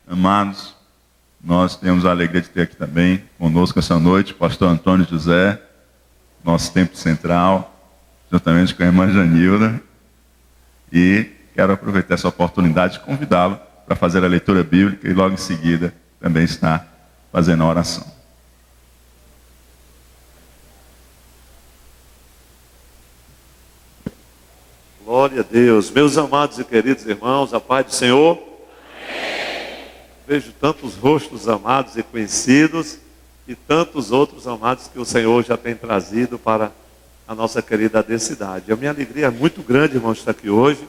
Amados, nós temos a alegria de ter aqui também conosco essa noite o pastor Antônio José, nosso templo central, juntamente com a irmã Janilda. E quero aproveitar essa oportunidade de convidá-lo para fazer a leitura bíblica e logo em seguida também está fazendo a oração. Glória a Deus. Meus amados e queridos irmãos, a paz do Senhor. Amém. Vejo tantos rostos amados e conhecidos e tantos outros amados que o Senhor já tem trazido para a nossa querida cidade. A minha alegria é muito grande, irmãos, estar aqui hoje.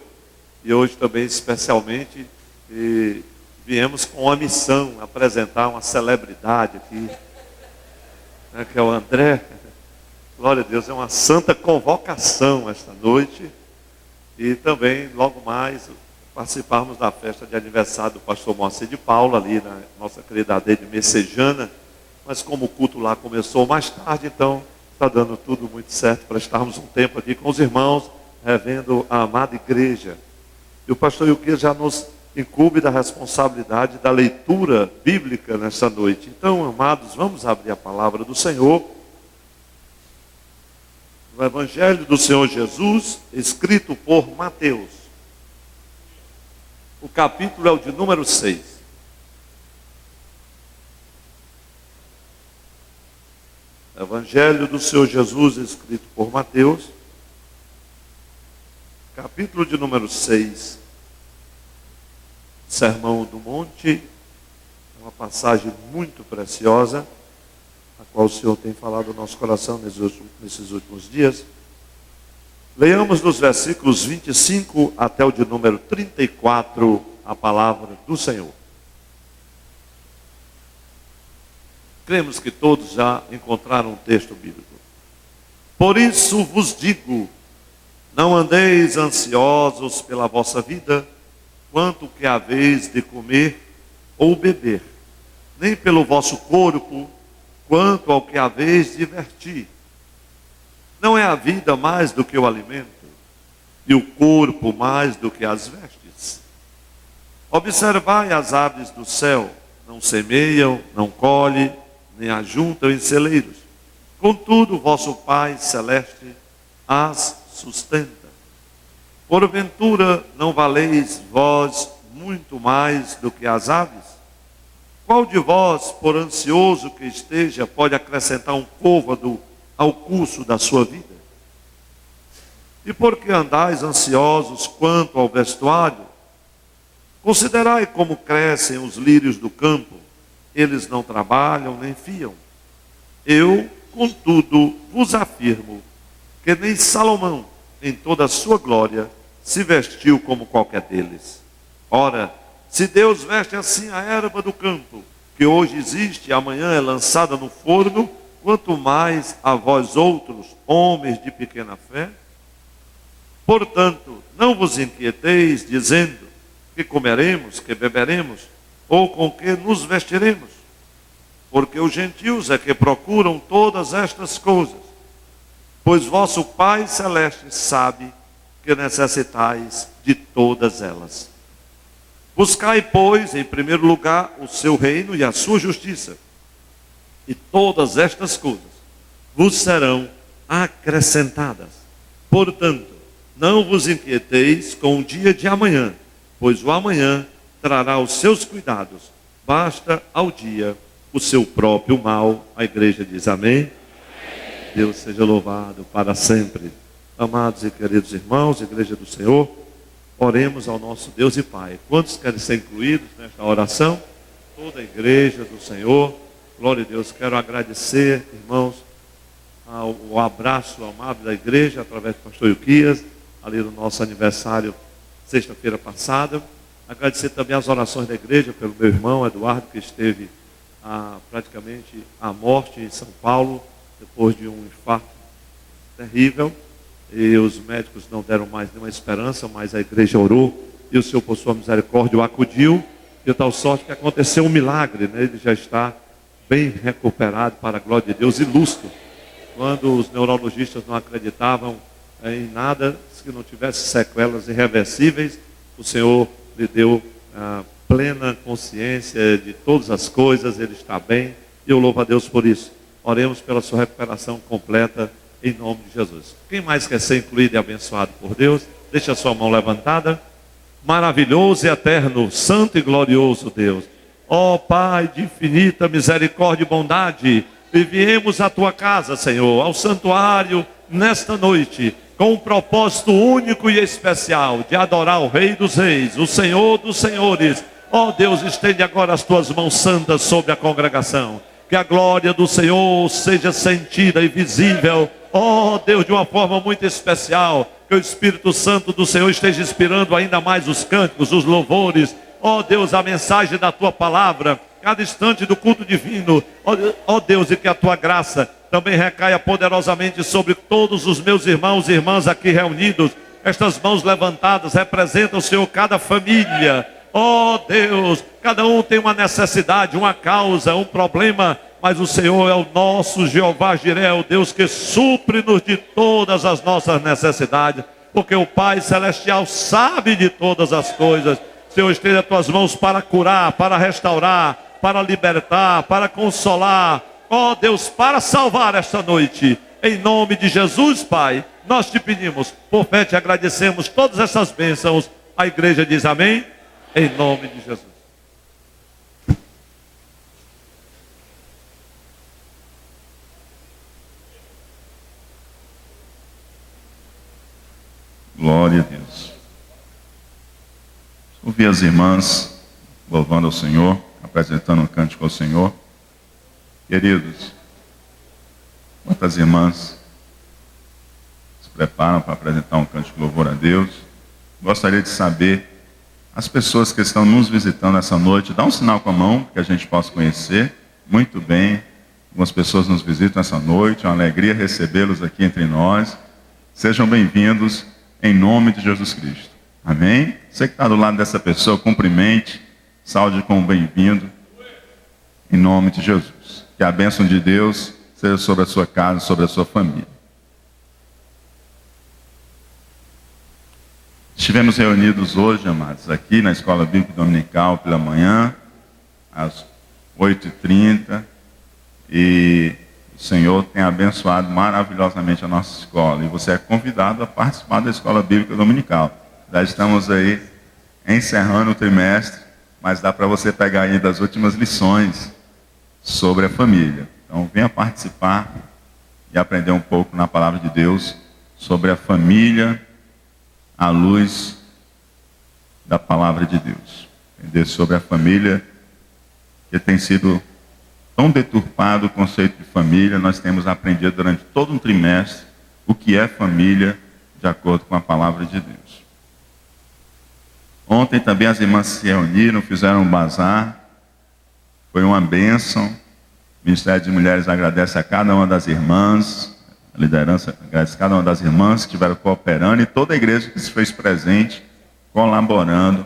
E hoje também especialmente viemos com uma missão, apresentar uma celebridade aqui, né, que é o André. Glória a Deus, é uma santa convocação esta noite. E também, logo mais, participarmos da festa de aniversário do pastor Moacir de Paula, ali na nossa querida aldeia de Messejana. Mas como o culto lá começou mais tarde, então está dando tudo muito certo para estarmos um tempo aqui com os irmãos, revendo a amada igreja. E o pastor Yuquia já nos incumbe da responsabilidade da leitura bíblica nesta noite. Então, amados, vamos abrir a palavra do Senhor no Evangelho do Senhor Jesus, escrito por Mateus. O capítulo é o de número 6. Evangelho do Senhor Jesus, escrito por Mateus, capítulo de número 6. Sermão do Monte, uma passagem muito preciosa, a qual o Senhor tem falado no nosso coração nesses últimos dias. Leamos dos versículos 25 até o de número 34, a palavra do Senhor. Cremos que todos já encontraram um texto bíblico. Por isso vos digo, não andeis ansiosos pela vossa vida, quanto que haveis de comer ou beber, nem pelo vosso corpo, quanto ao que haveis de vestir. Não é a vida mais do que o alimento, e o corpo mais do que as vestes? Observai as aves do céu, não semeiam, não colhem, nem ajuntam em celeiros. Contudo, vosso Pai Celeste as sustenta. Porventura, não valeis vós muito mais do que as aves? Qual de vós, por ansioso que esteja, pode acrescentar um côvado ao curso da sua vida? E por que andais ansiosos quanto ao vestuário? Considerai como crescem os lírios do campo. Eles não trabalham nem fiam. Eu, contudo, vos afirmo que nem Salomão, em toda a sua glória, se vestiu como qualquer deles. Ora, se Deus veste assim a erva do campo, que hoje existe e amanhã é lançada no forno, quanto mais a vós outros, homens de pequena fé? Portanto, não vos inquieteis, dizendo, que comeremos, que beberemos, ou com que nos vestiremos? Porque os gentios é que procuram todas estas coisas, pois vosso Pai Celeste sabe que necessitais de todas elas. Buscai, pois, em primeiro lugar o seu reino e a sua justiça, e todas estas coisas vos serão acrescentadas. Portanto, não vos inquieteis com o dia de amanhã, pois o amanhã trará os seus cuidados. Basta ao dia o seu próprio mal. A igreja diz amém. Deus seja louvado para sempre. Amados e queridos irmãos, igreja do Senhor, oremos ao nosso Deus e Pai. Quantos querem ser incluídos nesta oração? Toda a igreja do Senhor. Glória a Deus. Quero agradecer, irmãos, o abraço amado da igreja, através do pastor Yuquias, ali no nosso aniversário, sexta-feira passada. Agradecer também as orações da igreja pelo meu irmão Eduardo, que esteve praticamente à morte em São Paulo, depois de um infarto terrível. E os médicos não deram mais nenhuma esperança, mas a igreja orou, e o Senhor, por sua misericórdia, o acudiu, de tal sorte que aconteceu um milagre, né? Ele já está bem recuperado, para a glória de Deus, e lúcido. Quando os neurologistas não acreditavam em nada, que não tivesse sequelas irreversíveis, o Senhor lhe deu plena consciência de todas as coisas, ele está bem, e eu louvo a Deus por isso. Oremos pela sua recuperação completa, em nome de Jesus. Quem mais quer ser incluído e abençoado por Deus? Deixe a sua mão levantada. Maravilhoso e eterno, santo e glorioso Deus, ó Pai de infinita misericórdia e bondade, e viemos à tua casa, Senhor, ao santuário, nesta noite, com um propósito único e especial, de adorar o Rei dos Reis, o Senhor dos Senhores. Ó Deus, estende agora as tuas mãos santas sobre a congregação, que a glória do Senhor seja sentida e visível, ó Deus, de uma forma muito especial, que o Espírito Santo do Senhor esteja inspirando ainda mais os cânticos, os louvores, ó Deus, a mensagem da tua palavra, cada instante do culto divino, ó Deus, e que a tua graça também recaia poderosamente sobre todos os meus irmãos e irmãs aqui reunidos. Estas mãos levantadas representam, Senhor, cada família, ó Deus, cada um tem uma necessidade, uma causa, um problema, mas o Senhor é o nosso Jeová Jiré, o Deus que supre-nos de todas as nossas necessidades, porque o Pai Celestial sabe de todas as coisas. Senhor, estende as tuas mãos para curar, para restaurar, para libertar, para consolar, ó Deus, para salvar esta noite. Em nome de Jesus, Pai, nós te pedimos, por fé te agradecemos todas essas bênçãos. A igreja diz amém, em nome de Jesus. Glória a Deus. Ouvi as irmãs louvando ao Senhor, apresentando um cântico ao Senhor. Queridos, quantas irmãs se preparam para apresentar um cântico de louvor a Deus? Gostaria de saber, as pessoas que estão nos visitando essa noite, dá um sinal com a mão, que a gente possa conhecer. Muito bem, algumas pessoas nos visitam essa noite, é uma alegria recebê-los aqui entre nós. Sejam bem-vindos em nome de Jesus Cristo. Amém? Você que está do lado dessa pessoa, cumprimente, saúde com um bem-vindo, em nome de Jesus. Que a bênção de Deus seja sobre a sua casa, sobre a sua família. Estivemos reunidos hoje, amados, aqui na Escola Bíblica Dominical pela manhã, às 8h30, e o Senhor tem abençoado maravilhosamente a nossa escola, e você é convidado a participar da Escola Bíblica Dominical. Já estamos aí encerrando o trimestre, mas dá para você pegar ainda as últimas lições sobre a família. Então venha participar e aprender um pouco na palavra de Deus sobre a família à luz da palavra de Deus. Entender sobre a família, que tem sido tão deturpado o conceito de família. Nós temos aprendido durante todo um trimestre o que é família, de acordo com a palavra de Deus. Ontem também as irmãs se reuniram, fizeram um bazar, foi uma bênção. O Ministério de Mulheres agradece a cada uma das irmãs, a liderança agradece a cada uma das irmãs que estiveram cooperando e toda a igreja que se fez presente, colaborando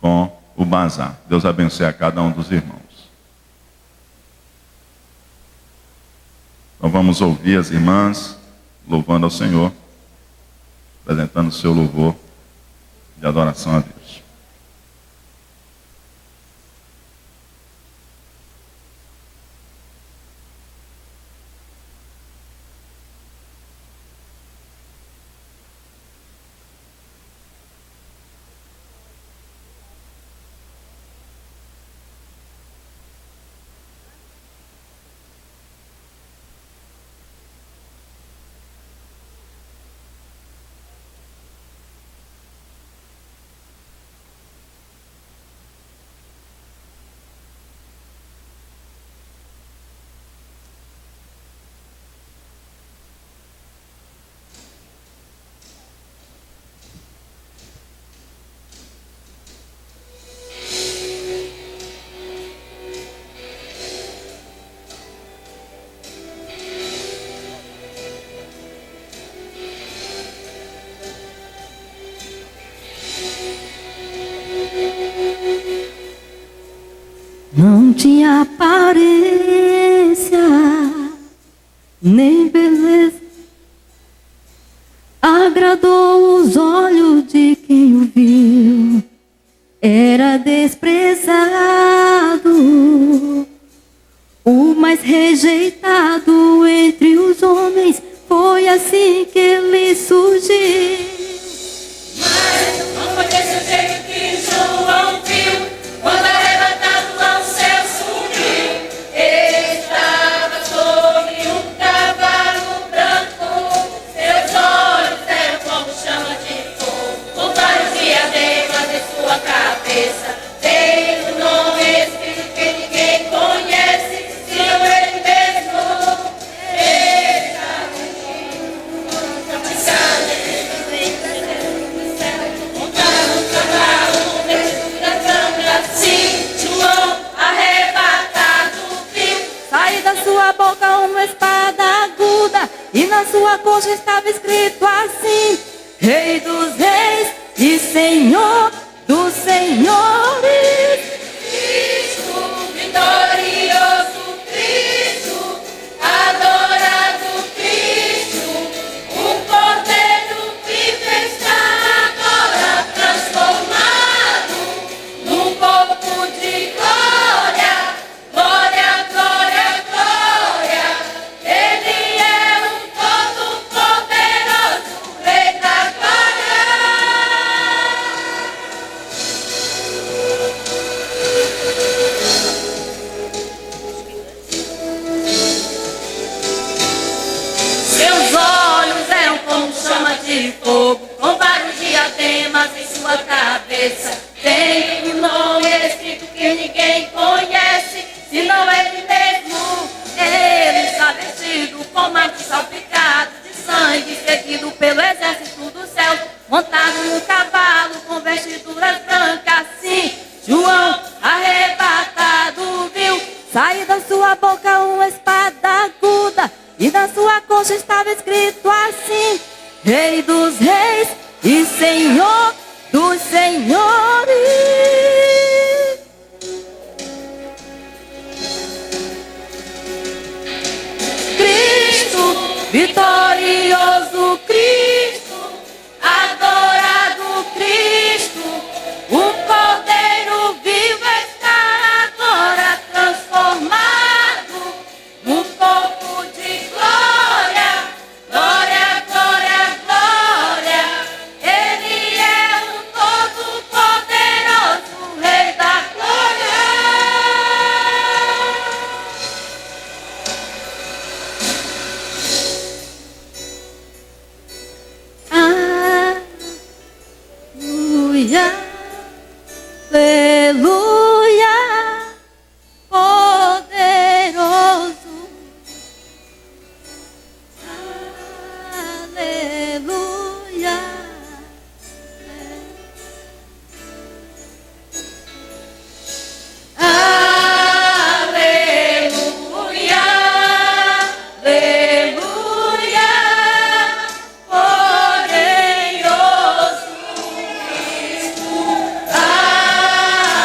com o bazar. Deus abençoe a cada um dos irmãos. Então vamos ouvir as irmãs louvando ao Senhor, apresentando o seu louvor de adoração a Deus. Não tinha aparência, nem beleza, agradou os olhos de quem o viu. Era desse sua coxa estava escrito assim: Rei dos reis e Senhor dos senhores. Cristo, vitorioso Cristo, adorado Cristo, o Cordeiro vivo está agora transformado num corpo de glória, glória, glória, glória. Ele é o Todo-Poderoso, Rei da glória. Seus olhos eram como chama de fogo, com vários diademas em sua cabeça. Tem um nome escrito que ninguém conhece, senão ele mesmo. Ele está vestido com manto salpicado de sangue, seguido pelo exército do céu, montado num cavalo com vestiduras brancas. Sim, João arrebatado viu Sair da sua boca uma espada aguda, e na sua coxa estava escrito assim: Rei dos reis e Senhor dos senhores. Cristo, vitorioso Cristo, adorado Cristo, o Cordeiro vivo está agora transformado num corpo de glória, glória, glória, glória. Ele é o Todo-Poderoso, Rei da glória. Aleluia, aleluia, poderoso. Aleluia. Aleluia, aleluia, poderoso Cristo.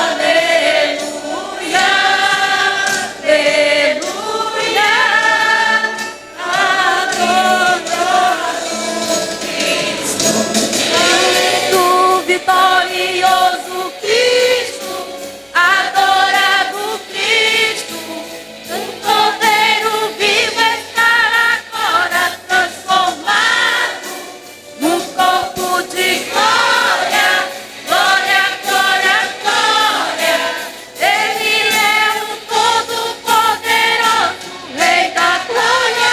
Aleluia, aleluia, adorado Cristo. Cristo, vitorioso Cristo, adorado Cristo, um Cordeiro vivo está agora transformado num corpo de glória, glória, glória, glória. Ele é o Todo-Poderoso, Rei da glória.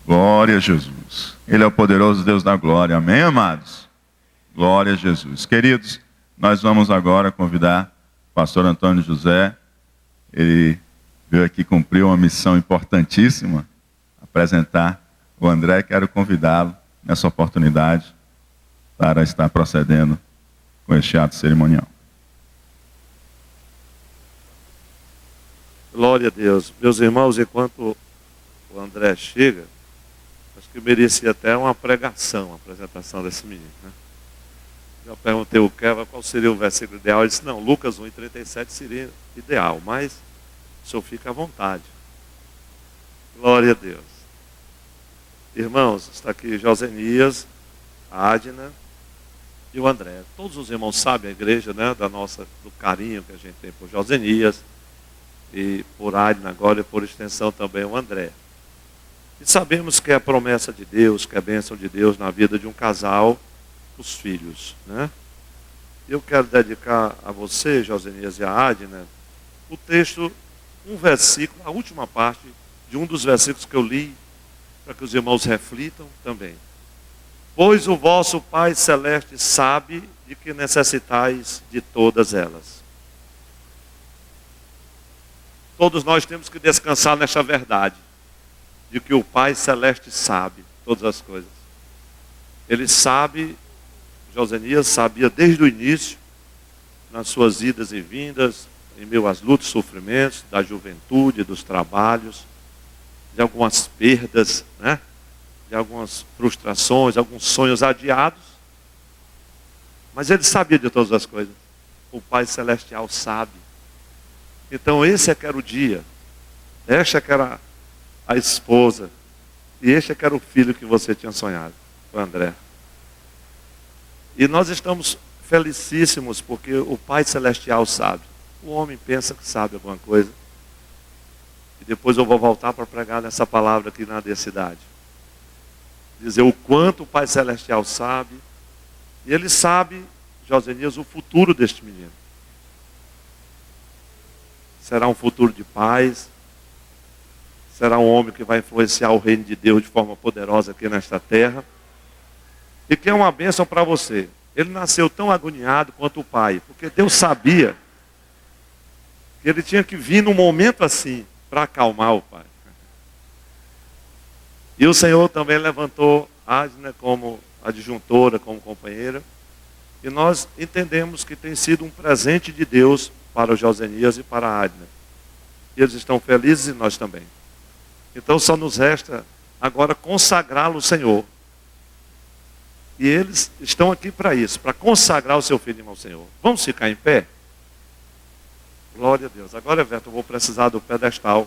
Glória a Jesus. Ele é o poderoso Deus da glória. Amém, amados? Glória a Jesus. Queridos, nós vamos agora convidar o pastor Antônio José. Ele veio aqui cumprir uma missão importantíssima, apresentar o André. Quero convidá-lo nessa oportunidade para estar procedendo com este ato cerimonial. Glória a Deus. Meus irmãos, enquanto o André chega, acho que merecia até uma pregação, a apresentação desse menino, né? Já perguntei o Kevin qual seria o versículo ideal. Ele disse: não, Lucas 1:37 seria ideal, mas o senhor fica à vontade. Glória a Deus. Irmãos, está aqui Josenias, a Adna e o André. Todos os irmãos sabem, a igreja, né, do carinho que a gente tem por Josenias e por Adna agora, e por extensão também o André. E sabemos que é a promessa de Deus, que é a bênção de Deus na vida de um casal, os filhos, né? Eu quero dedicar a você, Josenias e a Adna, o texto, um versículo, a última parte de um dos versículos que eu li, para que os irmãos reflitam também. Pois o vosso Pai Celeste sabe de que necessitais de todas elas. Todos nós temos que descansar nesta verdade, de que o Pai Celeste sabe todas as coisas. Ele sabe, Josenias sabia desde o início, nas suas idas e vindas, em meio às lutas e sofrimentos da juventude, dos trabalhos, de algumas perdas, né? De algumas frustrações, alguns sonhos adiados. Mas ele sabia de todas as coisas. O Pai Celestial sabe. Então esse é que era o dia. Esta que era a esposa. E este é que era o filho que você tinha sonhado, o André. E nós estamos felicíssimos porque o Pai Celestial sabe. O homem pensa que sabe alguma coisa. E depois eu vou voltar para pregar nessa palavra aqui na densidade. Dizer o quanto o Pai Celestial sabe. E ele sabe, Josenias, o futuro deste menino. Será um futuro de paz. Será um homem que vai influenciar o reino de Deus de forma poderosa aqui nesta terra. E que é uma bênção para você. Ele nasceu tão agoniado quanto o pai. Porque Deus sabia que ele tinha que vir num momento assim para acalmar o pai. E o Senhor também levantou Adna como adjuntora, como companheira. E nós entendemos que tem sido um presente de Deus para o Josenias e para a Adna. E eles estão felizes e nós também. Então só nos resta agora consagrá-lo ao Senhor. E eles estão aqui para isso, para consagrar o seu filho ao Senhor. Vamos ficar em pé? Glória a Deus. Agora, Everton, eu vou precisar do pedestal.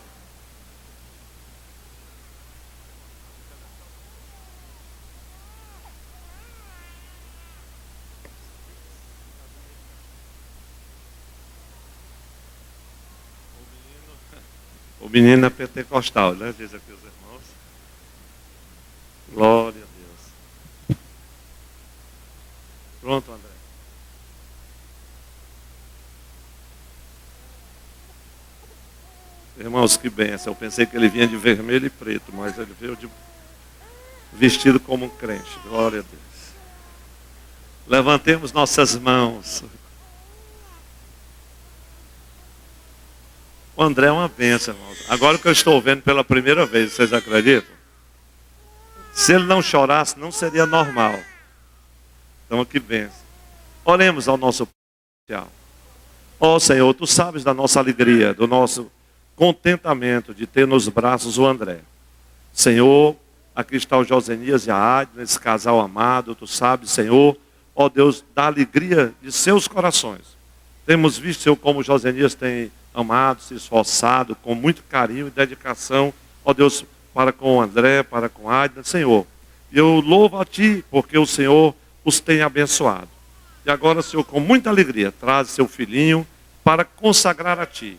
O menino é pentecostal, né? Diz aqui os irmãos. Glória a Deus. Pronto, André. Irmãos, que bênção. Eu pensei que ele vinha de vermelho e preto, mas ele veio vestido como um crente. Glória a Deus. Levantemos nossas mãos. O André é uma bênção, irmãos. Agora que eu estou vendo pela primeira vez, vocês acreditam? Se ele não chorasse, não seria normal. Então, que bênção. Oremos ao nosso Pai. Ó Senhor, Tu sabes da nossa alegria, do nosso contentamento de ter nos braços o André. Senhor, aqui está o Josenias e a Adna, esse casal amado. Tu sabes, Senhor, ó Deus, da alegria de seus corações. Temos visto, Senhor, como o Josenias tem amado, se esforçado, com muito carinho e dedicação, ó Deus, para com o André, para com a Adna, Senhor. Eu louvo a Ti, porque o Senhor os tem abençoado. E agora, Senhor, com muita alegria, traz seu filhinho para consagrar a Ti.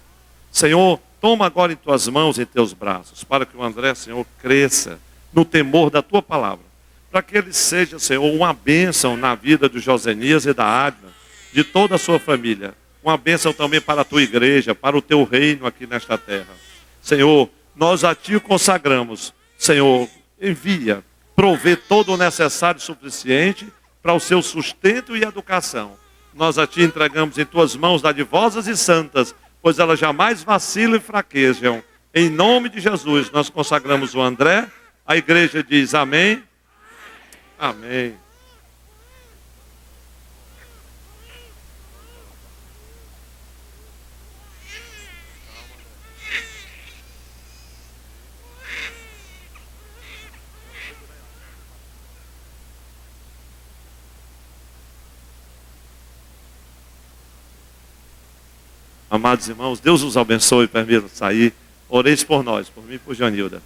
Senhor, toma agora em Tuas mãos, em Teus braços, para que o André, Senhor, cresça no temor da Tua palavra. Para que ele seja, Senhor, uma bênção na vida do Josenias e da Adna, de toda a sua família. Uma bênção também para a Tua igreja, para o Teu reino aqui nesta terra. Senhor, nós a Ti consagramos. Senhor, envia, provê todo o necessário e suficiente para o seu sustento e educação. Nós a Ti entregamos em Tuas mãos dadivosas e santas, pois elas jamais vacilam e fraquejam. Em nome de Jesus, nós consagramos o André. A igreja diz amém. Amém. Amados irmãos, Deus os abençoe e permita sair. Oreis por nós, por mim e por Janilda.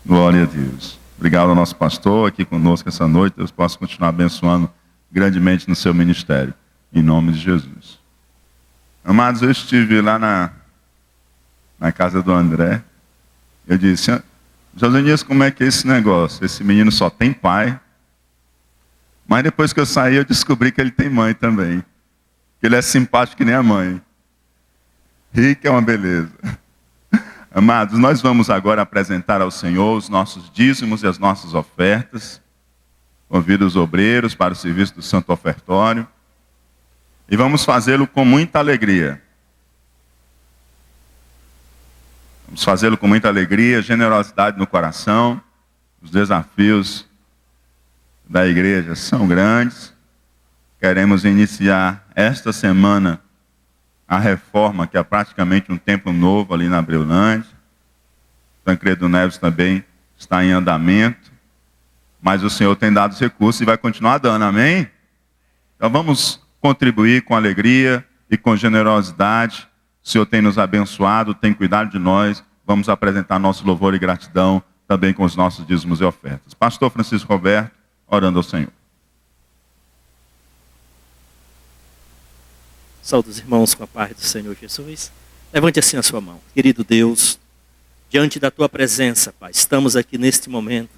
Glória a Deus. Obrigado ao nosso pastor aqui conosco essa noite. Deus possa continuar abençoando grandemente no seu ministério. Em nome de Jesus. Amados, eu estive lá na casa do André. Eu disse, Josenias, como é que é esse negócio? Esse menino só tem pai. Mas depois que eu saí, eu descobri que ele tem mãe também. Que ele é simpático que nem a mãe. Rico é uma beleza. Amados, nós vamos agora apresentar ao Senhor os nossos dízimos e as nossas ofertas. Convido os obreiros para o serviço do Santo Ofertório. E vamos fazê-lo com muita alegria. Vamos fazê-lo com muita alegria, generosidade no coração. Os desafios da igreja são grandes. Queremos iniciar esta semana a reforma, que é praticamente um templo novo ali na Breulândia. Tancredo Neves também está em andamento. Mas o Senhor tem dado os recursos e vai continuar dando, amém? Então vamos contribuir com alegria e com generosidade. O Senhor tem nos abençoado, tem cuidado de nós. Vamos apresentar nosso louvor e gratidão também com os nossos dízimos e ofertas. Pastor Francisco Roberto, orando ao Senhor. Saúde os irmãos com a paz do Senhor Jesus. Levante assim a sua mão. Querido Deus, diante da tua presença, Pai, estamos aqui neste momento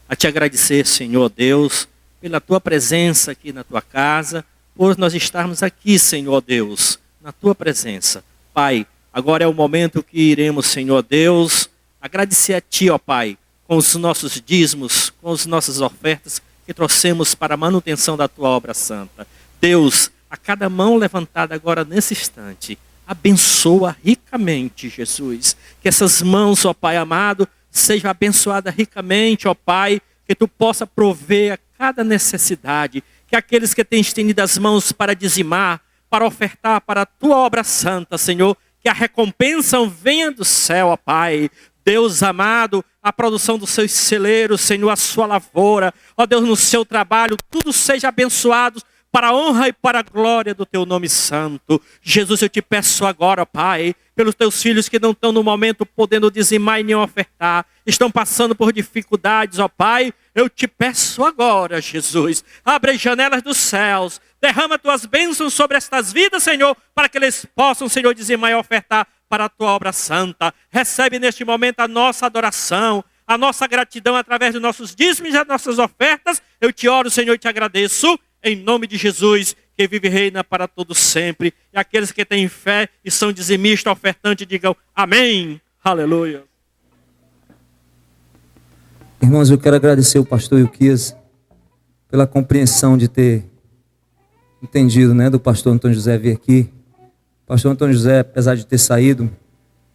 a te agradecer, Senhor Deus, pela tua presença aqui na tua casa, por nós estarmos aqui, Senhor Deus, na tua presença. Pai, agora é o momento que iremos, Senhor Deus, agradecer a ti, ó Pai, com os nossos dízimos, com as nossas ofertas que trouxemos para a manutenção da tua obra santa. Deus, a cada mão levantada agora nesse instante, abençoa ricamente, Jesus. Que essas mãos, ó Pai amado, sejam abençoadas ricamente, ó Pai, que tu possa prover a cada necessidade, que aqueles que têm estendido as mãos para dizimar, para ofertar para a tua obra santa, Senhor, que a recompensa venha do céu, ó Pai. Deus amado, a produção dos seus celeiros, Senhor, a sua lavoura, ó Deus, no seu trabalho, tudo seja abençoado para a honra e para a glória do teu nome santo. Jesus, eu te peço agora, Pai, pelos teus filhos que não estão no momento podendo dizimar e nem ofertar, estão passando por dificuldades, ó Pai, eu te peço agora, Jesus, abre as janelas dos céus, derrama tuas bênçãos sobre estas vidas, Senhor, para que eles possam, Senhor, dizimar e ofertar para a tua obra santa. Recebe neste momento a nossa adoração, a nossa gratidão através dos nossos dízimos e das nossas ofertas. Eu te oro, Senhor, e te agradeço, em nome de Jesus, que vive e reina para todos sempre. E aqueles que têm fé e são dizimistas, ofertantes, digam amém. Aleluia. Irmãos, eu quero agradecer o pastor Ilquias pela compreensão de ter entendido, do pastor Antônio José vir aqui. O pastor Antônio José, apesar de ter saído,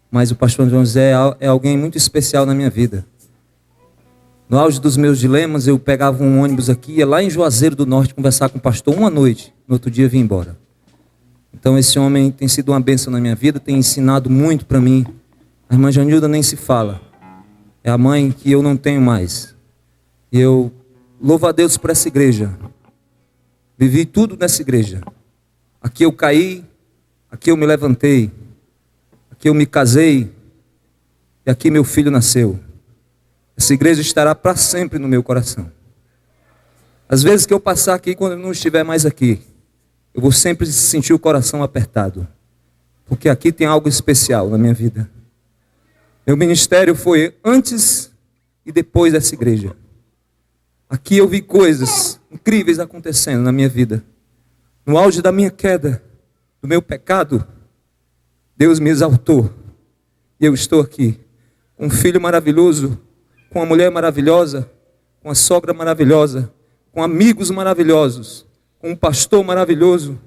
mas o pastor Antônio José é alguém muito especial na minha vida. No auge dos meus dilemas, eu pegava um ônibus aqui, ia lá em Juazeiro do Norte conversar com o pastor uma noite, no outro dia vim embora. Então esse homem tem sido uma bênção na minha vida, tem ensinado muito para mim. A irmã Janilda nem se fala, é a mãe que eu não tenho mais. E eu louvo a Deus por essa igreja, vivi tudo nessa igreja. Aqui eu caí, aqui eu me levantei, aqui eu me casei e aqui meu filho nasceu. Essa igreja estará para sempre no meu coração. Às vezes que eu passar aqui, quando eu não estiver mais aqui, eu vou sempre sentir o coração apertado, porque aqui tem algo especial na minha vida. Meu ministério foi antes e depois dessa igreja. Aqui eu vi coisas incríveis acontecendo na minha vida. No auge da minha queda, do meu pecado, Deus me exaltou. E eu estou aqui, com um filho maravilhoso, com uma mulher maravilhosa, com uma sogra maravilhosa, com amigos maravilhosos, com um pastor maravilhoso,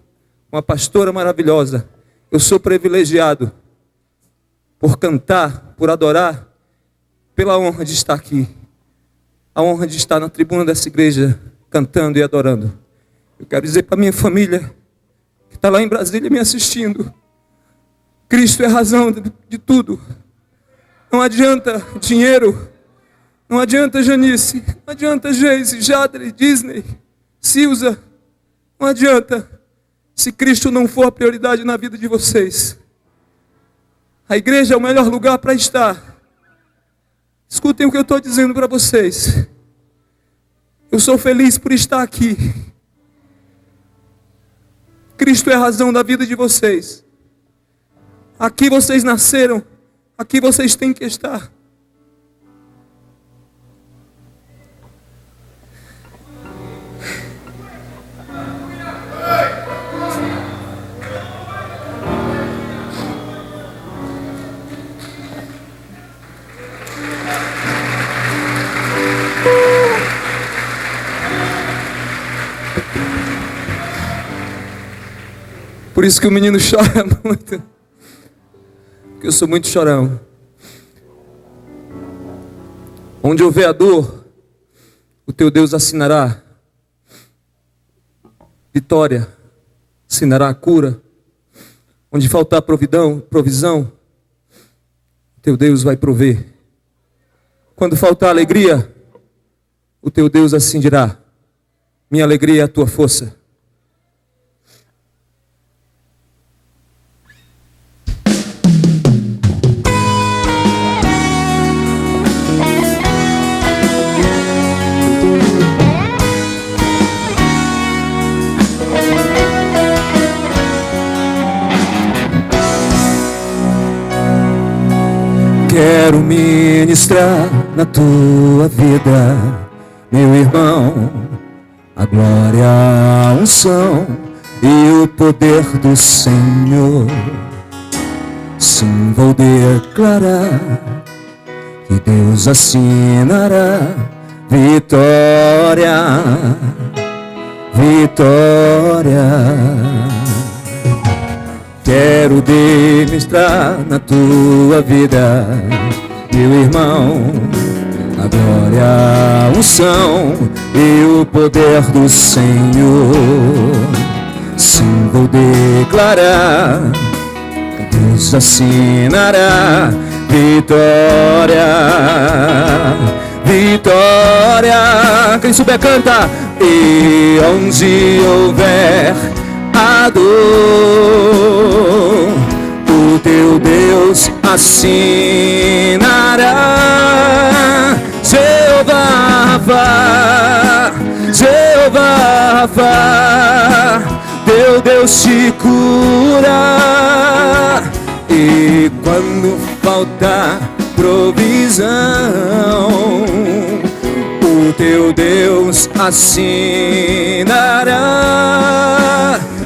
com uma pastora maravilhosa. Eu sou privilegiado por cantar, por adorar, pela honra de estar aqui. A honra de estar na tribuna dessa igreja, cantando e adorando. Eu quero dizer para minha família, que está lá em Brasília me assistindo, Cristo é a razão de tudo. Não adianta dinheiro, não adianta Janice, não adianta Geise, Jadre, Disney, Silza, não adianta, se Cristo não for a prioridade na vida de vocês. A igreja é o melhor lugar para estar. Escutem o que eu estou dizendo para vocês. Eu sou feliz por estar aqui. Cristo é a razão da vida de vocês. Aqui vocês nasceram, aqui vocês têm que estar. Por isso que o menino chora muito. Porque eu sou muito chorão. Onde houver a dor, o teu Deus assinará vitória, assinará a cura. Onde faltar provisão, teu Deus vai prover. Quando faltar alegria, o teu Deus assim dirá: minha alegria é a tua força. Quero ministrar na tua vida, meu irmão, a glória, a unção e o poder do Senhor. Sim, vou declarar que Deus assinará vitória, vitória. Quero ministrar na tua vida, meu irmão, a glória, a unção e o poder do Senhor. Sim, vou declarar que Deus assinará vitória, vitória. Quem souber canta. E onde houver a dor, o teu Deus assinará. Jeová Rafa, Jeová Rafa, teu Deus te cura. E quando faltar provisão, o teu Deus assinará.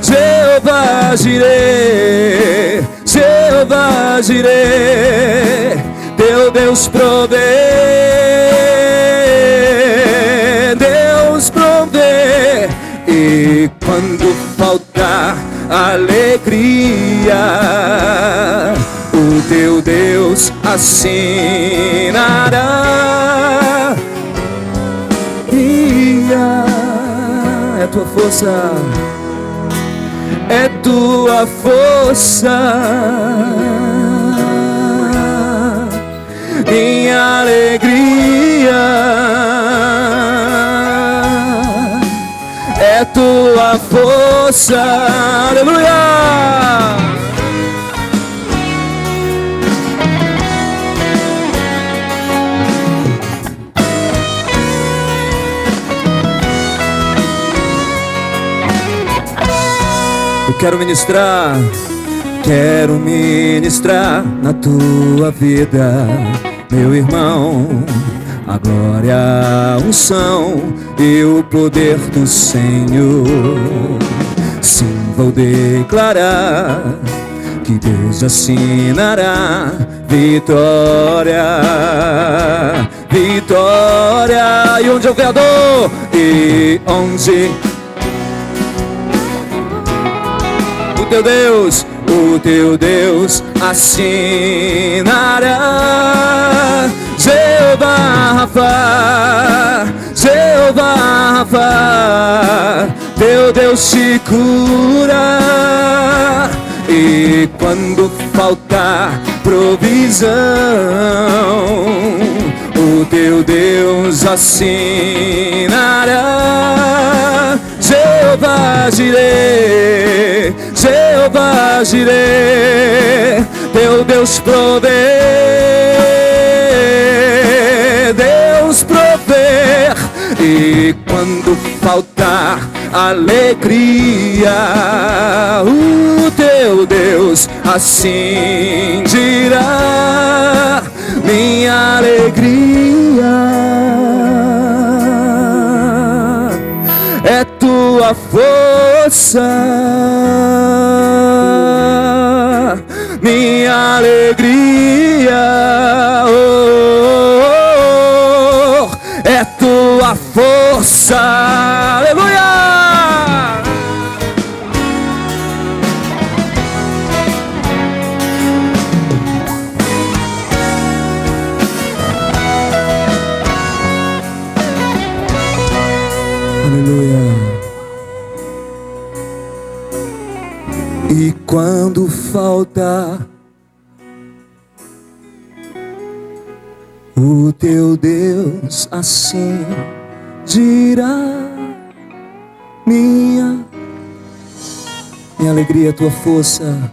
Jeová Jireh, Jeová Jireh, teu Deus provê, Deus provê. E quando faltar alegria, o teu Deus assinará. É tua força, é tua força, minha alegria, é tua força, aleluia. Quero ministrar na tua vida, meu irmão, a glória, a unção e o poder do Senhor. Sim, vou declarar que Deus assinará vitória, vitória. E onde houver a dor, e onde o teu Deus assinará. Jeová Rafa, Jeová Rafa, teu Deus te cura. E quando faltar provisão, o teu Deus assinará. Jeová Jireh, Jeová Jireh, teu Deus provê, Deus provê. E quando faltar alegria, o teu Deus assim dirá: minha alegria é tua força, minha alegria, é tua força, aleluia. E quando falta o teu Deus, assim dirá: minha alegria, tua força,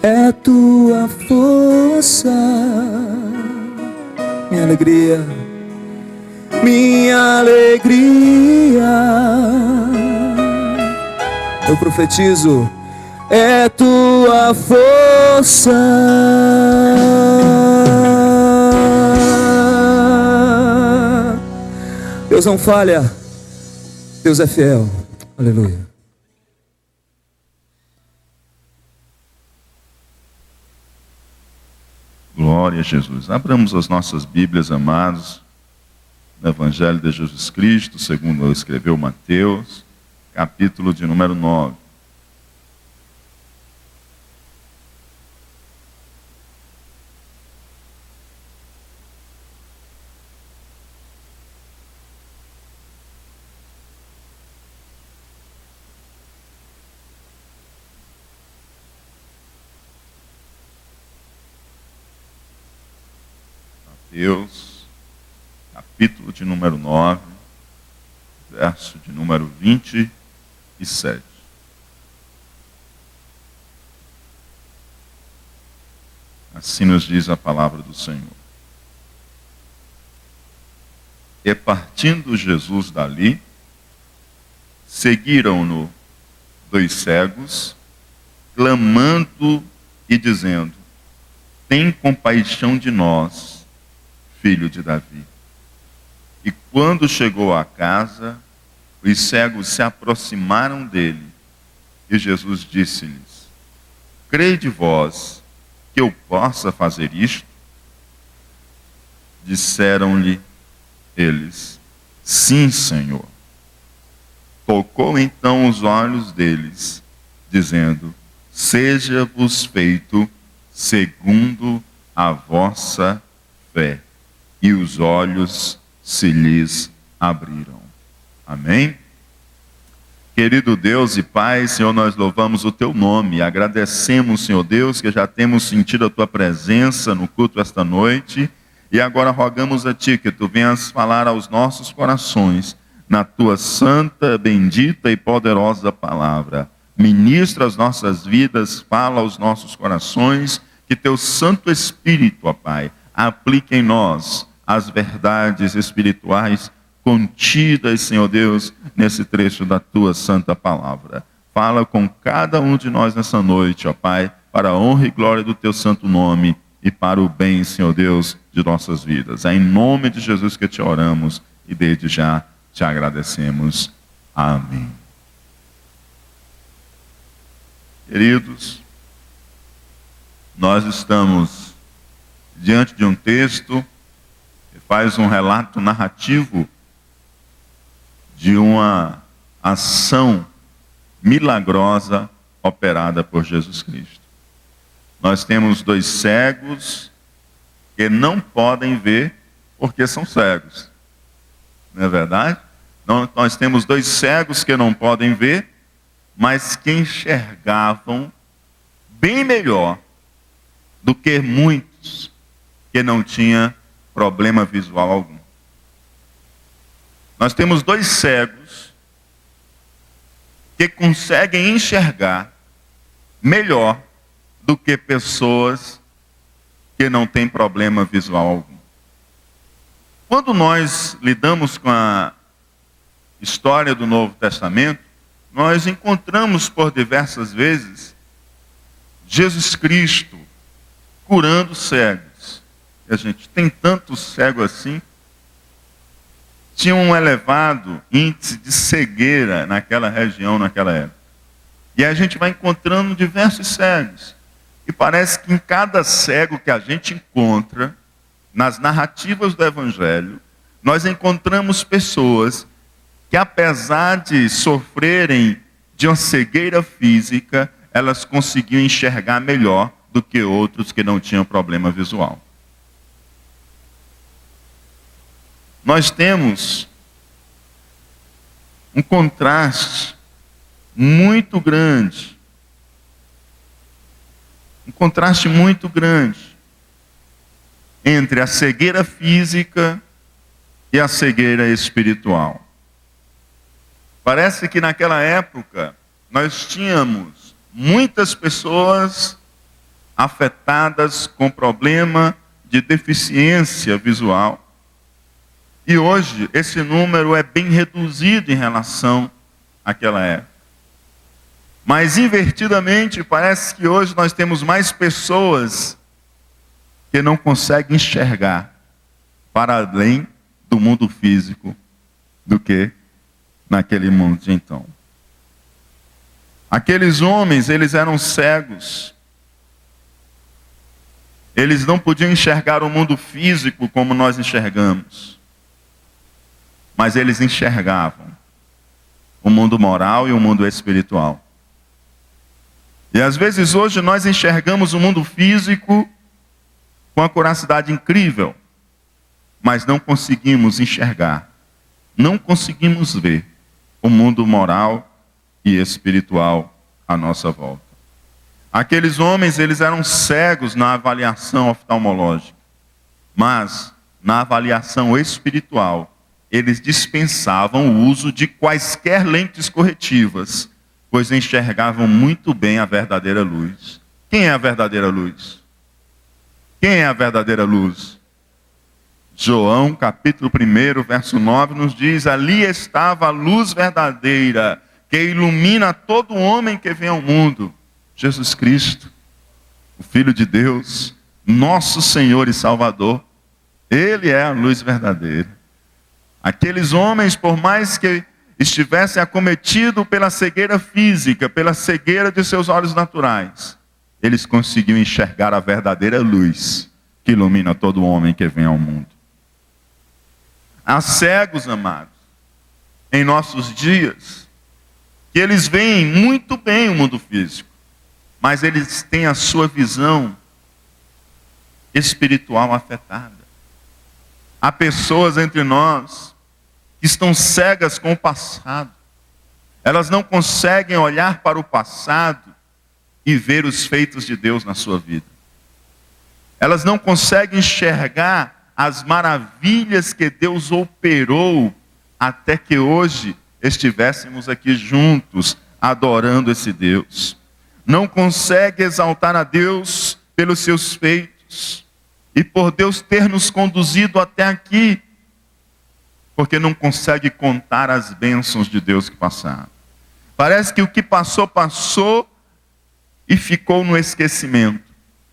é tua força, minha alegria, minha alegria. Eu profetizo, é tua força. Deus não falha, Deus é fiel. Aleluia. Glória a Jesus. Abramos as nossas Bíblias, amados, no Evangelho de Jesus Cristo, segundo escreveu Mateus, capítulo de número 9. Mateus, capítulo de número 9, verso de número 27. Assim nos diz a palavra do Senhor. E partindo Jesus dali, seguiram-no 2 cegos, clamando e dizendo: tem compaixão de nós, filho de Davi. E quando chegou à casa, os cegos se aproximaram dele, e Jesus disse-lhes: crede vós que eu possa fazer isto? Disseram-lhe eles: sim, Senhor. Tocou então os olhos deles, dizendo: seja-vos feito segundo a vossa fé. E os olhos se lhes abriram. Amém? Querido Deus e Pai, Senhor, nós louvamos o Teu nome, agradecemos, Senhor Deus, que já temos sentido a Tua presença no culto esta noite, e agora rogamos a Ti que Tu venhas falar aos nossos corações, na Tua santa, bendita e poderosa palavra. Ministra as nossas vidas, fala aos nossos corações, que Teu Santo Espírito, ó Pai, aplique em nós as verdades espirituais contidas, Senhor Deus, nesse trecho da Tua santa palavra. Fala com cada um de nós nessa noite, ó Pai, para a honra e glória do Teu santo nome e para o bem, Senhor Deus, de nossas vidas. É em nome de Jesus que Te oramos e desde já Te agradecemos. Amém. Queridos, nós estamos diante de um texto que faz um relato narrativo de uma ação milagrosa operada por Jesus Cristo. Nós temos 2 cegos que não podem ver porque são cegos. Não é verdade? Nós temos 2 cegos que não podem ver, mas que enxergavam bem melhor do que muitos que não tinham problema visual algum. Nós temos 2 cegos que conseguem enxergar melhor do que pessoas que não têm problema visual algum. Quando nós lidamos com a história do Novo Testamento, nós encontramos por diversas vezes Jesus Cristo curando cegos. E a gente tem tanto cego assim. Tinha um elevado índice de cegueira naquela região, naquela época. E a gente vai encontrando diversos cegos. E parece que em cada cego que a gente encontra, nas narrativas do Evangelho, nós encontramos pessoas que, apesar de sofrerem de uma cegueira física, elas conseguiam enxergar melhor do que outros que não tinham problema visual. Nós temos um contraste muito grande. Um contraste muito grande entre a cegueira física e a cegueira espiritual. Parece que naquela época nós tínhamos muitas pessoas afetadas com problema de deficiência visual. E hoje esse número é bem reduzido em relação àquela época. Mas invertidamente parece que hoje nós temos mais pessoas que não conseguem enxergar para além do mundo físico do que naquele mundo de então. Aqueles homens, eles eram cegos. Eles não podiam enxergar o mundo físico como nós enxergamos. Mas eles enxergavam o mundo moral e o mundo espiritual. E às vezes hoje nós enxergamos o mundo físico com uma curiosidade incrível, mas não conseguimos enxergar, não conseguimos ver o mundo moral e espiritual à nossa volta. Aqueles homens, eles eram cegos na avaliação oftalmológica, mas na avaliação espiritual, eles dispensavam o uso de quaisquer lentes corretivas, pois enxergavam muito bem a verdadeira luz. Quem é a verdadeira luz? Quem é a verdadeira luz? João, capítulo 1, verso 9, nos diz: ali estava a luz verdadeira, que ilumina todo homem que vem ao mundo. Jesus Cristo, o Filho de Deus, nosso Senhor e Salvador. Ele é a luz verdadeira. Aqueles homens, por mais que estivessem acometidos pela cegueira física, pela cegueira de seus olhos naturais, eles conseguiam enxergar a verdadeira luz que ilumina todo homem que vem ao mundo. Há cegos, amados, em nossos dias, que eles veem muito bem o mundo físico, mas eles têm a sua visão espiritual afetada. Há pessoas entre nós que estão cegas com o passado. Elas não conseguem olhar para o passado e ver os feitos de Deus na sua vida. Elas não conseguem enxergar as maravilhas que Deus operou até que hoje estivéssemos aqui juntos adorando esse Deus. Não consegue exaltar a Deus pelos seus feitos e por Deus ter nos conduzido até aqui, porque não consegue contar as bênçãos de Deus que passaram. Parece que o que passou, passou e ficou no esquecimento.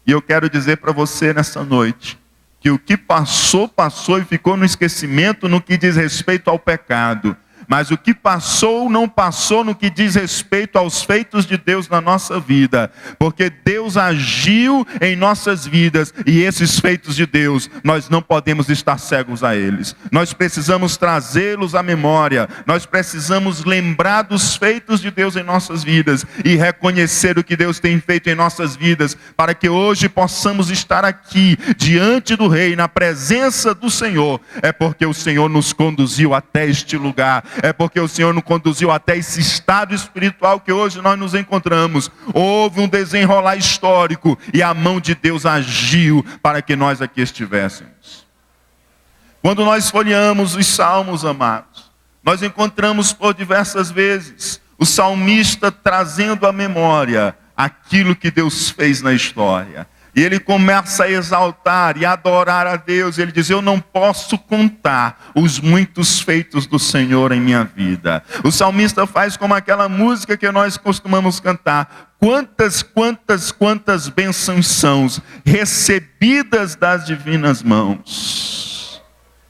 E eu quero dizer para você nessa noite, que o que passou, passou e ficou no esquecimento no que diz respeito ao pecado. Mas o que passou, não passou no que diz respeito aos feitos de Deus na nossa vida. Porque Deus agiu em nossas vidas e esses feitos de Deus, nós não podemos estar cegos a eles. Nós precisamos trazê-los à memória. Nós precisamos lembrar dos feitos de Deus em nossas vidas e reconhecer o que Deus tem feito em nossas vidas, para que hoje possamos estar aqui diante do Rei, na presença do Senhor. É porque o Senhor nos conduziu até este lugar. É porque o Senhor nos conduziu até esse estado espiritual que hoje nós nos encontramos. Houve um desenrolar histórico e a mão de Deus agiu para que nós aqui estivéssemos. Quando nós folheamos os salmos, amados, nós encontramos por diversas vezes o salmista trazendo à memória aquilo que Deus fez na história. E ele começa a exaltar e adorar a Deus. Ele diz: eu não posso contar os muitos feitos do Senhor em minha vida. O salmista faz como aquela música que nós costumamos cantar: quantas bênçãos são recebidas das divinas mãos.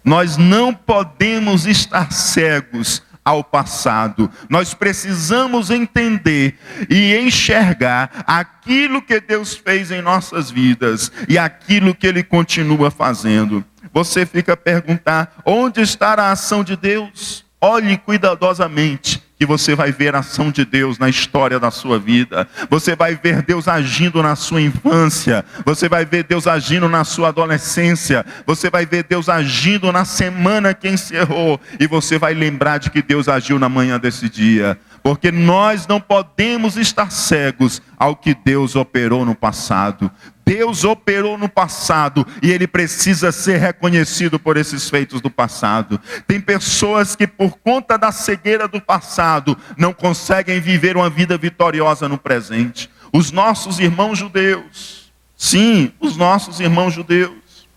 Nós não podemos estar cegos ao passado. Nós precisamos entender e enxergar aquilo que Deus fez em nossas vidas e aquilo que Ele continua fazendo. Você fica a perguntar: onde está a ação de Deus? Olhe cuidadosamente, que você vai ver a ação de Deus na história da sua vida. Você vai ver Deus agindo na sua infância. Você vai ver Deus agindo na sua adolescência. Você vai ver Deus agindo na semana que encerrou. E você vai lembrar de que Deus agiu na manhã desse dia. porque nós não podemos estar cegos ao que Deus operou no passado. Deus operou no passado e Ele precisa ser reconhecido por esses feitos do passado. Tem pessoas que por conta da cegueira do passado não conseguem viver uma vida vitoriosa no presente. Os nossos irmãos judeus, sim, os nossos irmãos judeus,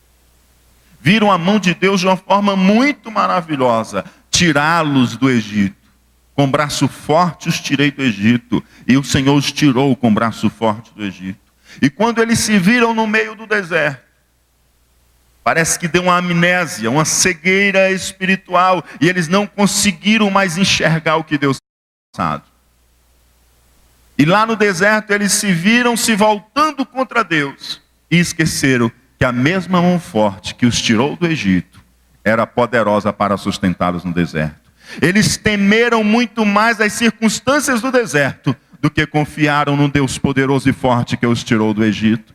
viram a mão de Deus de uma forma muito maravilhosa, tirá-los do Egito. Com braço forte os tirei do Egito, e o Senhor os tirou com braço forte do Egito. E quando eles se viram no meio do deserto, parece que deu uma amnésia, uma cegueira espiritual, e eles não conseguiram mais enxergar o que Deus tinha passado. E lá no deserto eles se viram se voltando contra Deus, e esqueceram que a mesma mão forte que os tirou do Egito, era poderosa para sustentá-los no deserto. Eles temeram muito mais as circunstâncias do deserto, do que confiaram no Deus poderoso e forte que os tirou do Egito.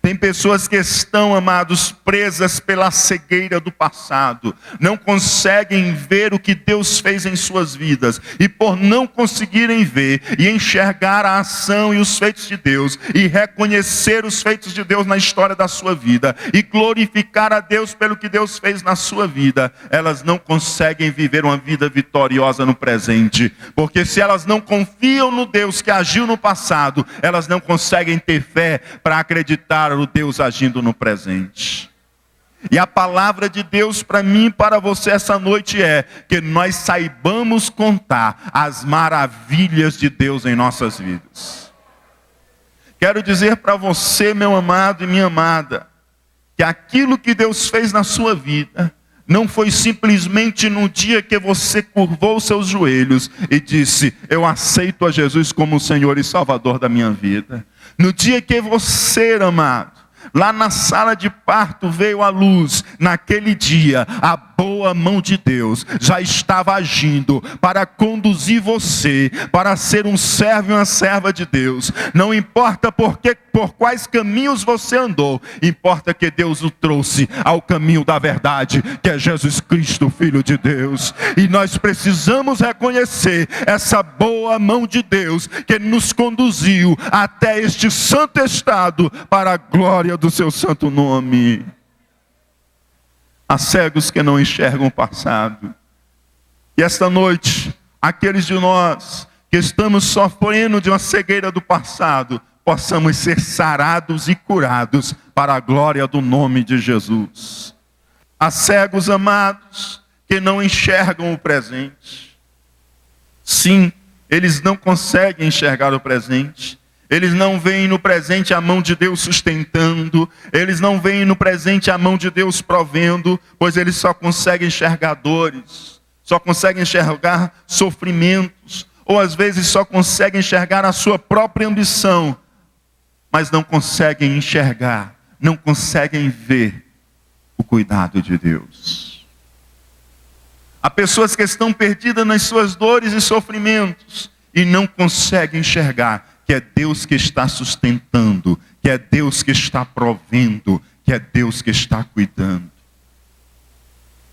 Tem pessoas que estão, amados, presas pela cegueira do passado, não conseguem ver o que Deus fez em suas vidas, e por não conseguirem ver e enxergar a ação e os feitos de Deus, e reconhecer os feitos de Deus na história da sua vida, e glorificar a Deus pelo que Deus fez na sua vida, elas não conseguem viver uma vida vitoriosa no presente, porque se elas não confiam no Deus que agiu no passado, elas não conseguem ter fé para acreditar o Deus agindo no presente. E a palavra de Deus para mim e para você essa noite é que nós saibamos contar as maravilhas de Deus em nossas vidas. Quero dizer para você, meu amado e minha amada, que aquilo que Deus fez na sua vida não foi simplesmente no dia que você curvou seus joelhos e disse: eu aceito a Jesus como o Senhor e Salvador da minha vida. No dia que você, amado, lá na sala de parto veio a luz, naquele dia a boa mão de Deus já estava agindo para conduzir você, para ser um servo e uma serva de Deus. Não importa por quais caminhos você andou, importa que Deus o trouxe ao caminho da verdade, que é Jesus Cristo, Filho de Deus. E nós precisamos reconhecer essa boa mão de Deus que nos conduziu até este santo estado para a glória do seu santo nome. Há cegos que não enxergam o passado. E esta noite, aqueles de nós que estamos sofrendo de uma cegueira do passado, possamos ser sarados e curados para a glória do nome de Jesus. Há cegos, amados, que não enxergam o presente. Sim, eles não conseguem enxergar o presente. Eles não veem no presente a mão de Deus sustentando. Eles não veem no presente a mão de Deus provendo. Pois eles só conseguem enxergar dores. Só conseguem enxergar sofrimentos. Ou às vezes só conseguem enxergar a sua própria ambição. Mas não conseguem enxergar. Não conseguem ver o cuidado de Deus. Há pessoas que estão perdidas nas suas dores e sofrimentos. E não conseguem enxergar que é Deus que está sustentando, que é Deus que está provendo, que é Deus que está cuidando.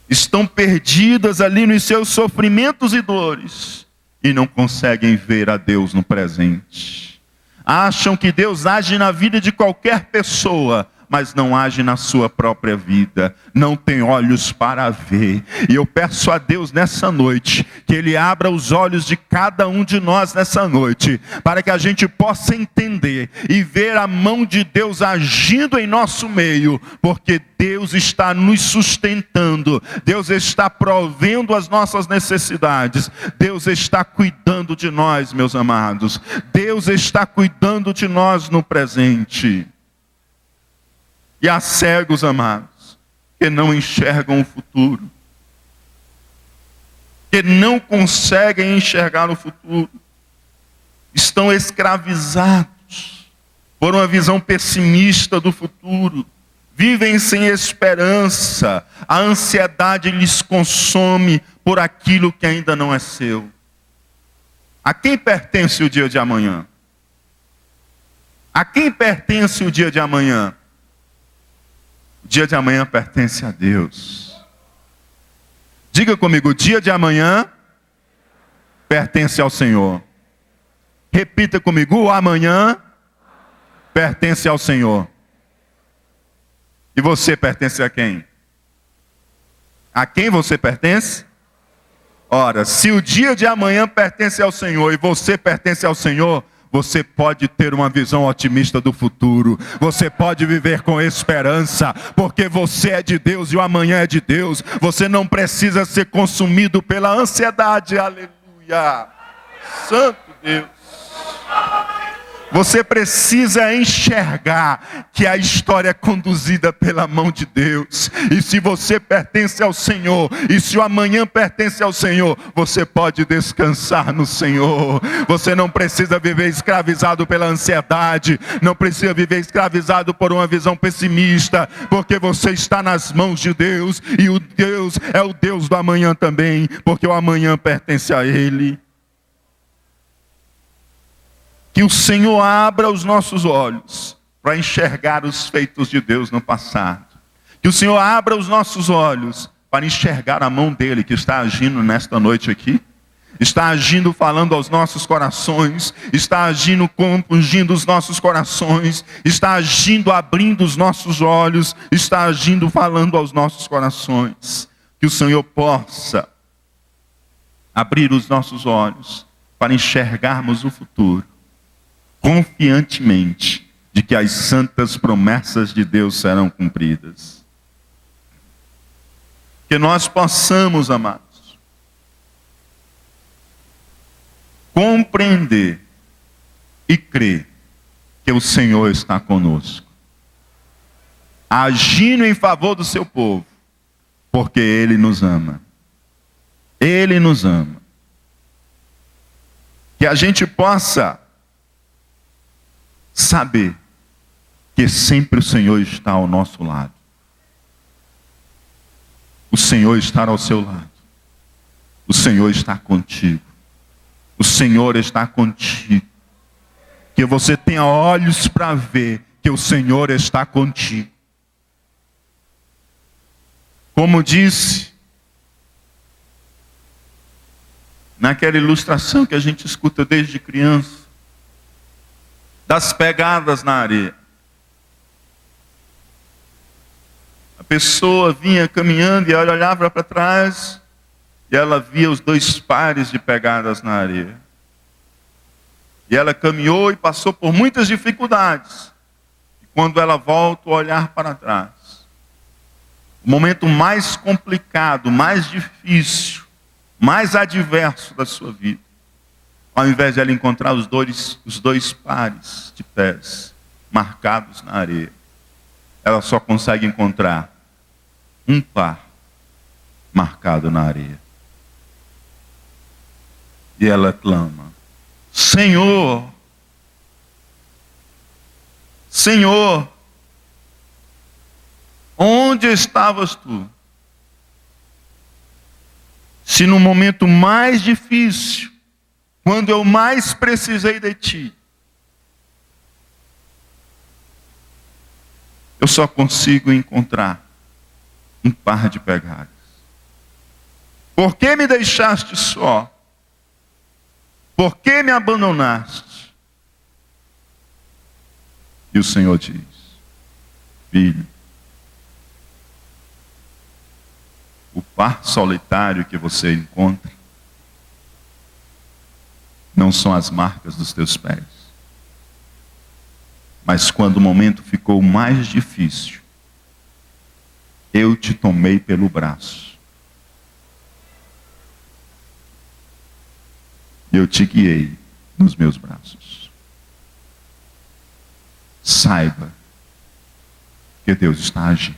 Estão perdidas ali nos seus sofrimentos e dores e não conseguem ver a Deus no presente. Acham que Deus age na vida de qualquer pessoa, mas não age na sua própria vida. Não tem olhos para ver. E eu peço a Deus nessa noite, que Ele abra os olhos de cada um de nós nessa noite, para que a gente possa entender e ver a mão de Deus agindo em nosso meio, porque Deus está nos sustentando, Deus está provendo as nossas necessidades, Deus está cuidando de nós, meus amados. Deus está cuidando de nós no presente. E há cegos, amados, que não enxergam o futuro, que não conseguem enxergar o futuro, estão escravizados por uma visão pessimista do futuro, vivem sem esperança, a ansiedade lhes consome por aquilo que ainda não é seu. A quem pertence o dia de amanhã? A quem pertence o dia de amanhã? O dia de amanhã pertence a Deus. Diga comigo, o dia de amanhã pertence ao Senhor. Repita comigo: o amanhã pertence ao Senhor. E você pertence a quem? A quem você pertence? Ora, se o dia de amanhã pertence ao Senhor e você pertence ao Senhor, você pode ter uma visão otimista do futuro. Você pode viver com esperança, porque você é de Deus e o amanhã é de Deus. Você não precisa ser consumido pela ansiedade. Aleluia! Santo Deus! Você precisa enxergar que a história é conduzida pela mão de Deus. E se você pertence ao Senhor, e se o amanhã pertence ao Senhor, você pode descansar no Senhor. Você não precisa viver escravizado pela ansiedade, não precisa viver escravizado por uma visão pessimista, porque você está nas mãos de Deus, e o Deus é o Deus do amanhã também, porque o amanhã pertence a Ele. Que o Senhor abra os nossos olhos para enxergar os feitos de Deus no passado. Que o Senhor abra os nossos olhos para enxergar a mão dEle que está agindo nesta noite aqui. Está agindo falando aos nossos corações. Está agindo compungindo os nossos corações. Está agindo abrindo os nossos olhos. Está agindo falando aos nossos corações. Que o Senhor possa abrir os nossos olhos para enxergarmos o futuro, confiantemente, de que as santas promessas de Deus serão cumpridas. Que nós possamos, amados, compreender e crer que o Senhor está conosco, agindo em favor do seu povo, porque Ele nos ama. Ele nos ama. Que a gente possa saber que sempre o Senhor está ao nosso lado. O Senhor está ao seu lado. O Senhor está contigo. O Senhor está contigo. Que você tenha olhos para ver que o Senhor está contigo. Como disse naquela ilustração que a gente escuta desde criança, das pegadas na areia. A pessoa vinha caminhando e ela olhava para trás e ela via os 2 pares de pegadas na areia. E ela caminhou e passou por muitas dificuldades. E quando ela volta a olhar para trás, o momento mais complicado, mais difícil, mais adverso da sua vida, ao invés de ela encontrar os dois pares de pés marcados na areia, ela só consegue encontrar um par marcado na areia. E ela clama: Senhor, Senhor, onde estavas tu? Se no momento mais difícil, quando eu mais precisei de ti, eu só consigo encontrar um par de pegadas. Por que me deixaste só? Por que me abandonaste? E o Senhor diz: filho, o par solitário que você encontra não são as marcas dos teus pés. Mas quando o momento ficou mais difícil, eu te tomei pelo braço. Eu te guiei nos meus braços. Saiba que Deus está agindo.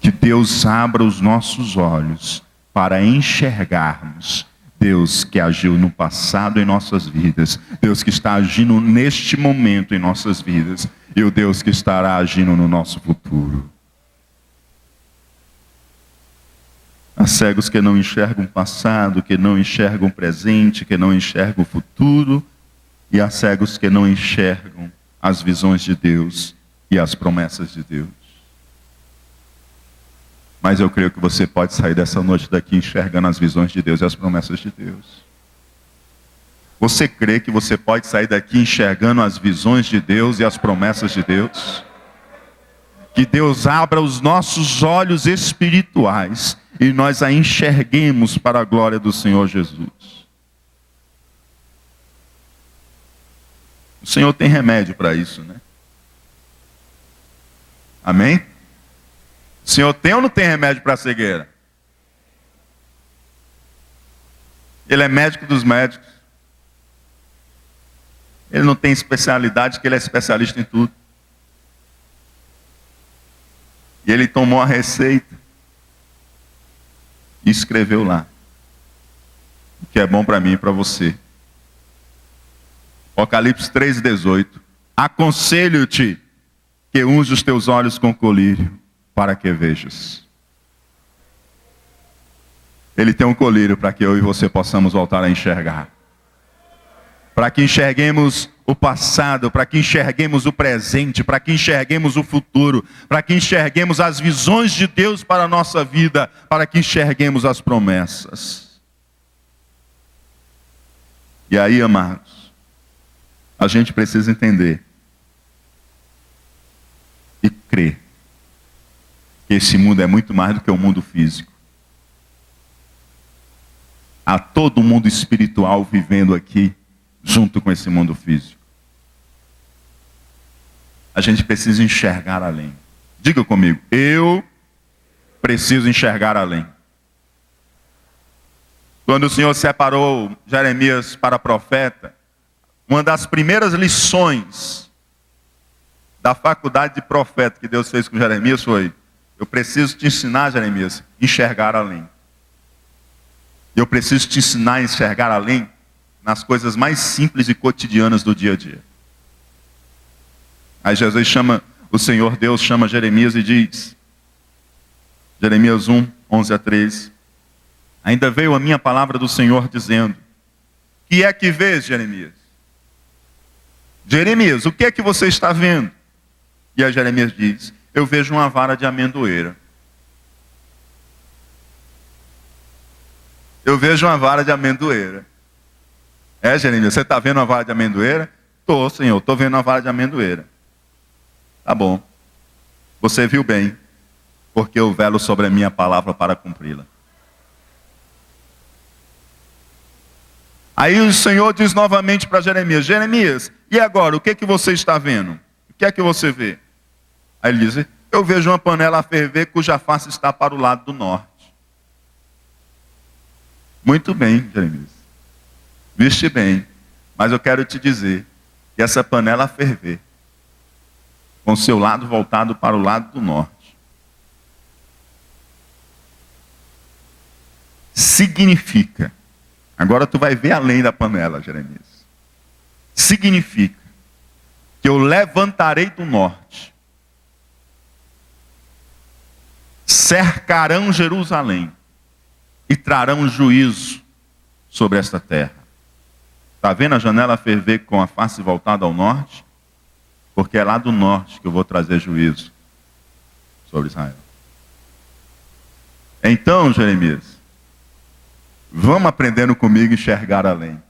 Que Deus abra os nossos olhos para enxergarmos Deus que agiu no passado em nossas vidas, Deus que está agindo neste momento em nossas vidas, e o Deus que estará agindo no nosso futuro. Há cegos que não enxergam o passado, que não enxergam o presente, que não enxergam o futuro, e há cegos que não enxergam as visões de Deus e as promessas de Deus. Mas eu creio que você pode sair dessa noite daqui enxergando as visões de Deus e as promessas de Deus. Você crê que você pode sair daqui enxergando as visões de Deus e as promessas de Deus? Que Deus abra os nossos olhos espirituais e nós a enxerguemos para a glória do Senhor Jesus. O Senhor tem remédio para isso, né? Amém? O Senhor tem ou não tem remédio para a cegueira? Ele é médico dos médicos. Ele não tem especialidade, que ele é especialista em tudo. E ele tomou a receita e escreveu lá o que é bom para mim e para você. Apocalipse 3,18. Aconselho-te que unge os teus olhos com colírio, para que vejas. Ele tem um colírio para que eu e você possamos voltar a enxergar. Para que enxerguemos o passado, para que enxerguemos o presente, para que enxerguemos o futuro, para que enxerguemos as visões de Deus para a nossa vida, para que enxerguemos as promessas. E aí, amados, a gente precisa entender e crer que esse mundo é muito mais do que o mundo físico. Há todo um mundo espiritual vivendo aqui, junto com esse mundo físico. A gente precisa enxergar além. Diga comigo, eu preciso enxergar além. Quando o Senhor separou Jeremias para profeta, uma das primeiras lições da faculdade de profeta que Deus fez com Jeremias foi: eu preciso te ensinar, Jeremias, enxergar além. Eu preciso te ensinar a enxergar além nas coisas mais simples e cotidianas do dia a dia. Aí Jesus chama, o Senhor Deus chama Jeremias e diz, Jeremias 1, 11 a 13, ainda veio a minha palavra do Senhor dizendo, que é que vês, Jeremias? Jeremias, o que é que você está vendo? E aí Jeremias diz, eu vejo uma vara de amendoeira. Eu vejo uma vara de amendoeira. É, Jeremias, você está vendo uma vara de amendoeira? Estou, Senhor, estou vendo uma vara de amendoeira. Tá bom. Você viu bem, porque eu velo sobre a minha palavra para cumpri-la. Aí o Senhor diz novamente para Jeremias, Jeremias, e agora, o que é que você está vendo? O que é que você vê? Aí ele diz, eu vejo uma panela a ferver cuja face está para o lado do norte. Muito bem, Jeremias. Viste bem, mas eu quero te dizer que essa panela a ferver, com seu lado voltado para o lado do norte, significa, agora tu vai ver além da panela, Jeremias, significa que eu levantarei do norte, cercarão Jerusalém e trarão juízo sobre esta terra. Está vendo a janela ferver com a face voltada ao norte? Porque é lá do norte que eu vou trazer juízo sobre Israel. Então, Jeremias, vamos aprendendo comigo a enxergar além.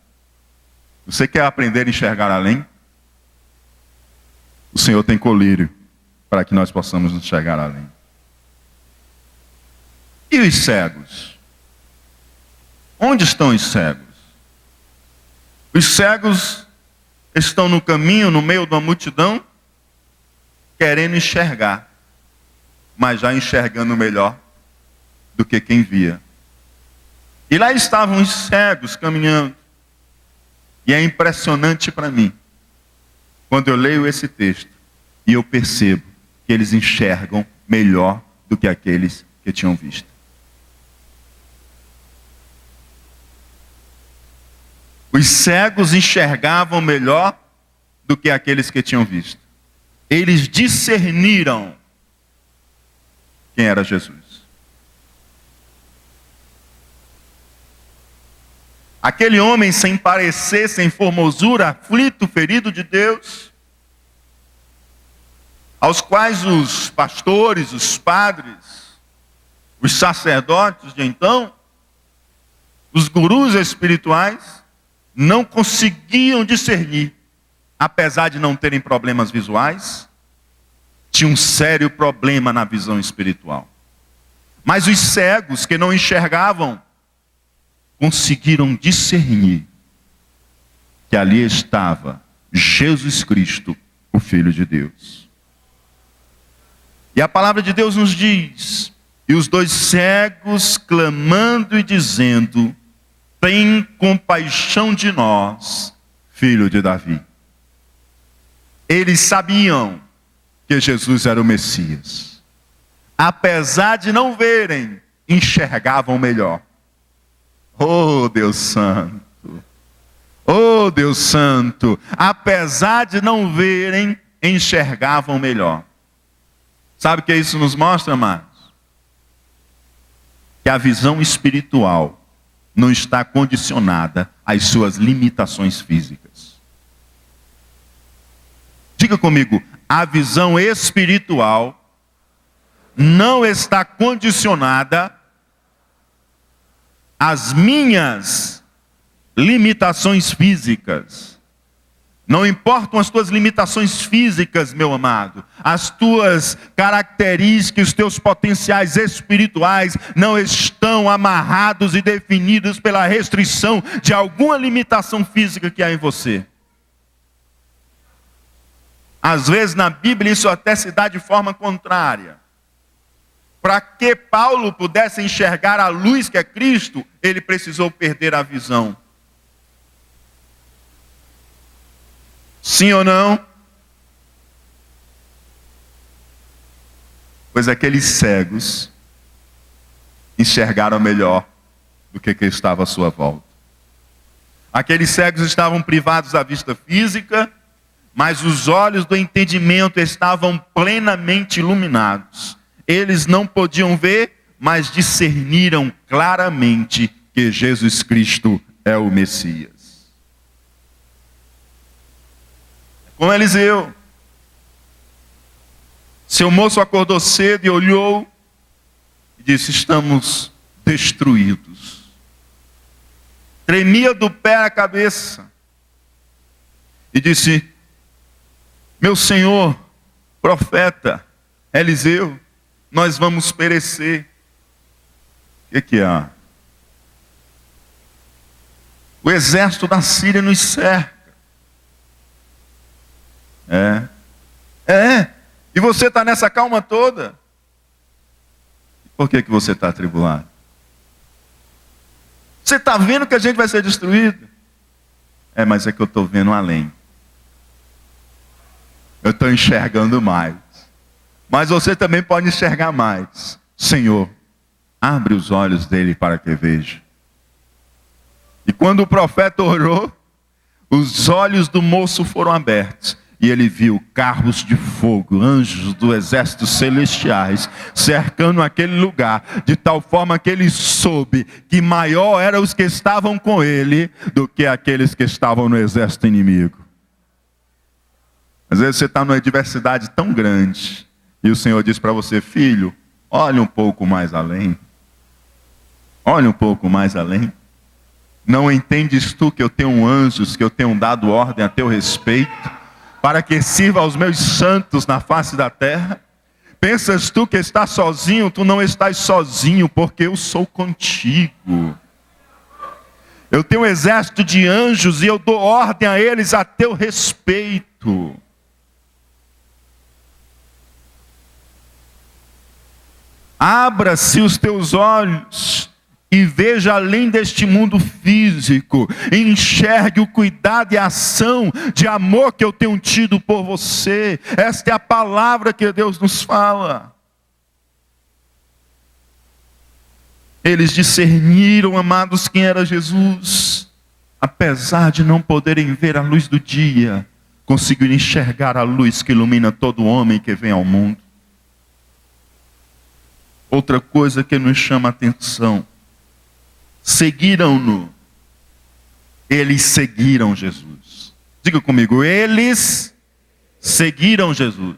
Você quer aprender a enxergar além? O Senhor tem colírio para que nós possamos enxergar além. E os cegos? Onde estão os cegos? Os cegos estão no caminho, no meio da multidão, querendo enxergar, mas já enxergando melhor do que quem via. E lá estavam os cegos caminhando. E é impressionante para mim, quando eu leio esse texto, e eu percebo que eles enxergam melhor do que aqueles que tinham visto. Os cegos enxergavam melhor do que aqueles que tinham visto. Eles discerniram quem era Jesus. Aquele homem sem parecer, sem formosura, aflito, ferido de Deus, aos quais os pastores, os padres, Os sacerdotes de então, os gurus espirituais, não conseguiam discernir. Apesar de não terem problemas visuais, tinha um sério problema na visão espiritual. Mas os cegos que não enxergavam, conseguiram discernir que ali estava Jesus Cristo, o Filho de Deus. E a palavra de Deus nos diz: e os dois cegos clamando e dizendo: tem compaixão de nós, filho de Davi. Eles sabiam que Jesus era o Messias. Apesar de não verem, enxergavam melhor. Oh, Deus Santo! Oh, Deus Santo! Apesar de não verem, enxergavam melhor. Sabe o que isso nos mostra, amados? Que a visão espiritual não está condicionada às suas limitações físicas. Diga comigo, a visão espiritual não está condicionada às minhas limitações físicas. Não importam as tuas limitações físicas, meu amado. As tuas características, os teus potenciais espirituais não estão amarrados e definidos pela restrição de alguma limitação física que há em você. Às vezes na Bíblia isso até se dá de forma contrária. Para que Paulo pudesse enxergar a luz que é Cristo, ele precisou perder a visão. Sim ou não? Pois aqueles cegos enxergaram melhor do que estava à sua volta. Aqueles cegos estavam privados da vista física, mas os olhos do entendimento estavam plenamente iluminados. Eles não podiam ver, mas discerniram claramente que Jesus Cristo é o Messias. Com Eliseu. Seu moço acordou cedo e olhou e disse: estamos destruídos. Tremia do pé à cabeça e disse: meu senhor, profeta Eliseu, nós vamos perecer. O que há? O exército da Síria nos cerca. E você está nessa calma toda? Por que você está atribulado? Você está vendo que a gente vai ser destruído? Mas é que eu estou vendo além. Eu estou enxergando mais. Mas você também pode enxergar mais. Senhor, abre os olhos dele para que veja. E quando o profeta orou, os olhos do moço foram abertos. E ele viu carros de fogo, anjos do exército celestiais, cercando aquele lugar, de tal forma que ele soube que maior eram os que estavam com ele, do que aqueles que estavam no exército inimigo. Às vezes você está numa adversidade tão grande, e o Senhor diz para você: filho, olhe um pouco mais além. Olhe um pouco mais além. Não entendes tu que eu tenho anjos, que eu tenho dado ordem a teu respeito, para que sirva aos meus santos na face da terra? Pensas tu que estás sozinho? Tu não estás sozinho, porque eu sou contigo. Eu tenho um exército de anjos e eu dou ordem a eles a teu respeito. Abra-se os teus olhos e veja além deste mundo físico. Enxergue o cuidado e a ação de amor que eu tenho tido por você. Esta é a palavra que Deus nos fala. Eles discerniram, amados, quem era Jesus. Apesar de não poderem ver a luz do dia, conseguiram enxergar a luz que ilumina todo homem que vem ao mundo. Outra coisa que nos chama a atenção: seguiram-no. Eles seguiram Jesus. Diga comigo, eles seguiram Jesus.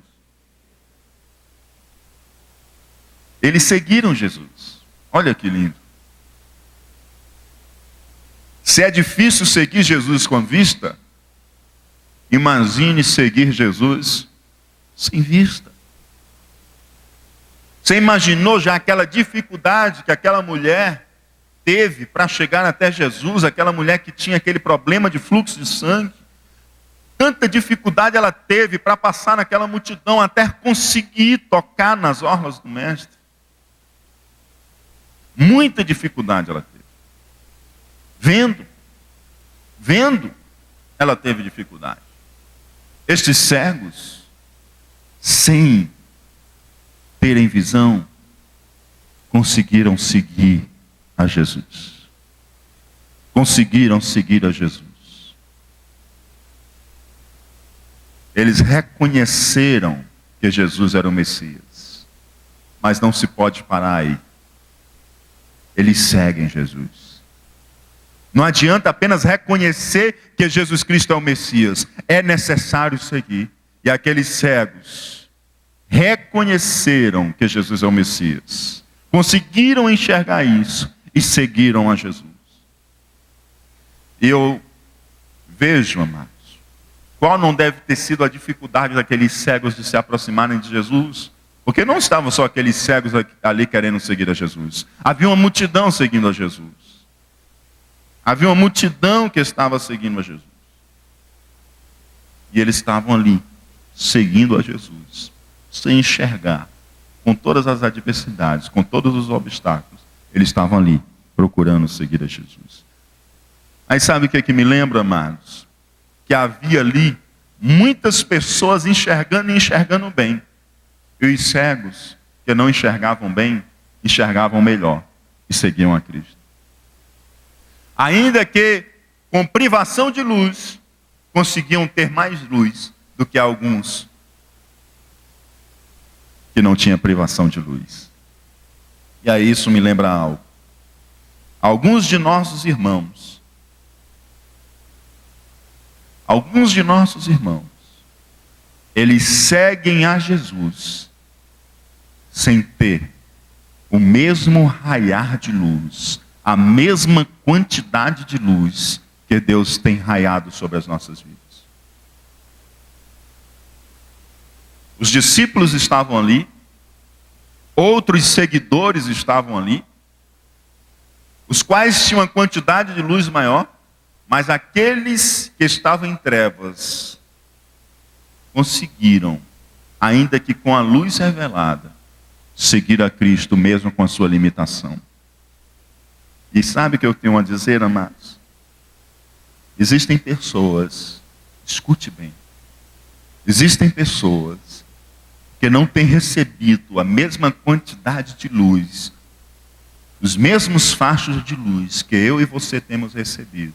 Eles seguiram Jesus. Olha que lindo. Se é difícil seguir Jesus com vista, imagine seguir Jesus sem vista. Você imaginou já aquela dificuldade que aquela mulher teve para chegar até Jesus, aquela mulher que tinha aquele problema de fluxo de sangue? Tanta dificuldade ela teve para passar naquela multidão até conseguir tocar nas orlas do Mestre. Muita dificuldade ela teve. Vendo, ela teve dificuldade. Estes cegos, sem terem visão, conseguiram seguir a Jesus. Conseguiram seguir a Jesus. Eles reconheceram que Jesus era o Messias. Mas não se pode parar aí. Eles seguem Jesus. Não adianta apenas reconhecer que Jesus Cristo é o Messias. É necessário seguir. E aqueles cegos reconheceram que Jesus é o Messias. Conseguiram enxergar isso e seguiram a Jesus. E eu vejo, amados, qual não deve ter sido a dificuldade daqueles cegos de se aproximarem de Jesus? Porque não estavam só aqueles cegos ali querendo seguir a Jesus. Havia uma multidão seguindo a Jesus. Havia uma multidão que estava seguindo a Jesus. E eles estavam ali, seguindo a Jesus, sem enxergar, com todas as adversidades, com todos os obstáculos. Eles estavam ali, procurando seguir a Jesus. Aí sabe o que é que me lembra, amados? Que havia ali muitas pessoas enxergando e enxergando bem. E os cegos, que não enxergavam bem, enxergavam melhor e seguiam a Cristo. Ainda que com privação de luz, conseguiam ter mais luz do que alguns que não tinham privação de luz. E aí isso me lembra algo. Alguns de nossos irmãos, eles seguem a Jesus sem ter o mesmo raiar de luz, a mesma quantidade de luz que Deus tem raiado sobre as nossas vidas. Os discípulos estavam ali, outros seguidores estavam ali, os quais tinham uma quantidade de luz maior, mas aqueles que estavam em trevas conseguiram, ainda que com a luz revelada, seguir a Cristo mesmo com a sua limitação. E sabe o que eu tenho a dizer, amados? Existem pessoas, escute bem, existem pessoas que não têm recebido a mesma quantidade de luz, os mesmos fachos de luz que eu e você temos recebido,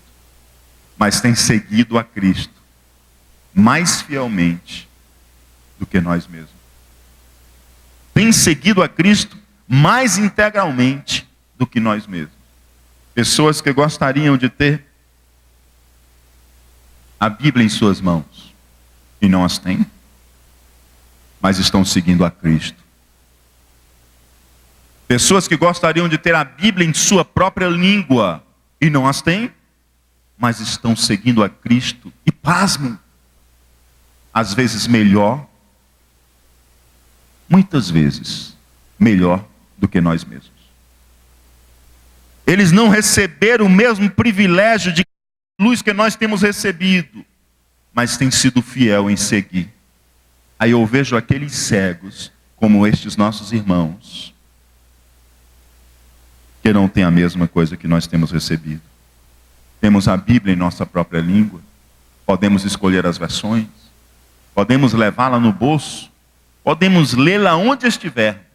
mas têm seguido a Cristo mais fielmente do que nós mesmos. Têm seguido a Cristo mais integralmente do que nós mesmos. Pessoas que gostariam de ter a Bíblia em suas mãos e não as têm, mas estão seguindo a Cristo. Pessoas que gostariam de ter a Bíblia em sua própria língua e não as têm, mas estão seguindo a Cristo. E pasmem, às vezes melhor, muitas vezes melhor do que nós mesmos. Eles não receberam o mesmo privilégio de luz que nós temos recebido, mas têm sido fiel em seguir. Aí eu vejo aqueles cegos, como estes nossos irmãos, que não têm a mesma coisa que nós temos recebido. Temos a Bíblia em nossa própria língua, podemos escolher as versões, podemos levá-la no bolso, podemos lê-la onde estivermos.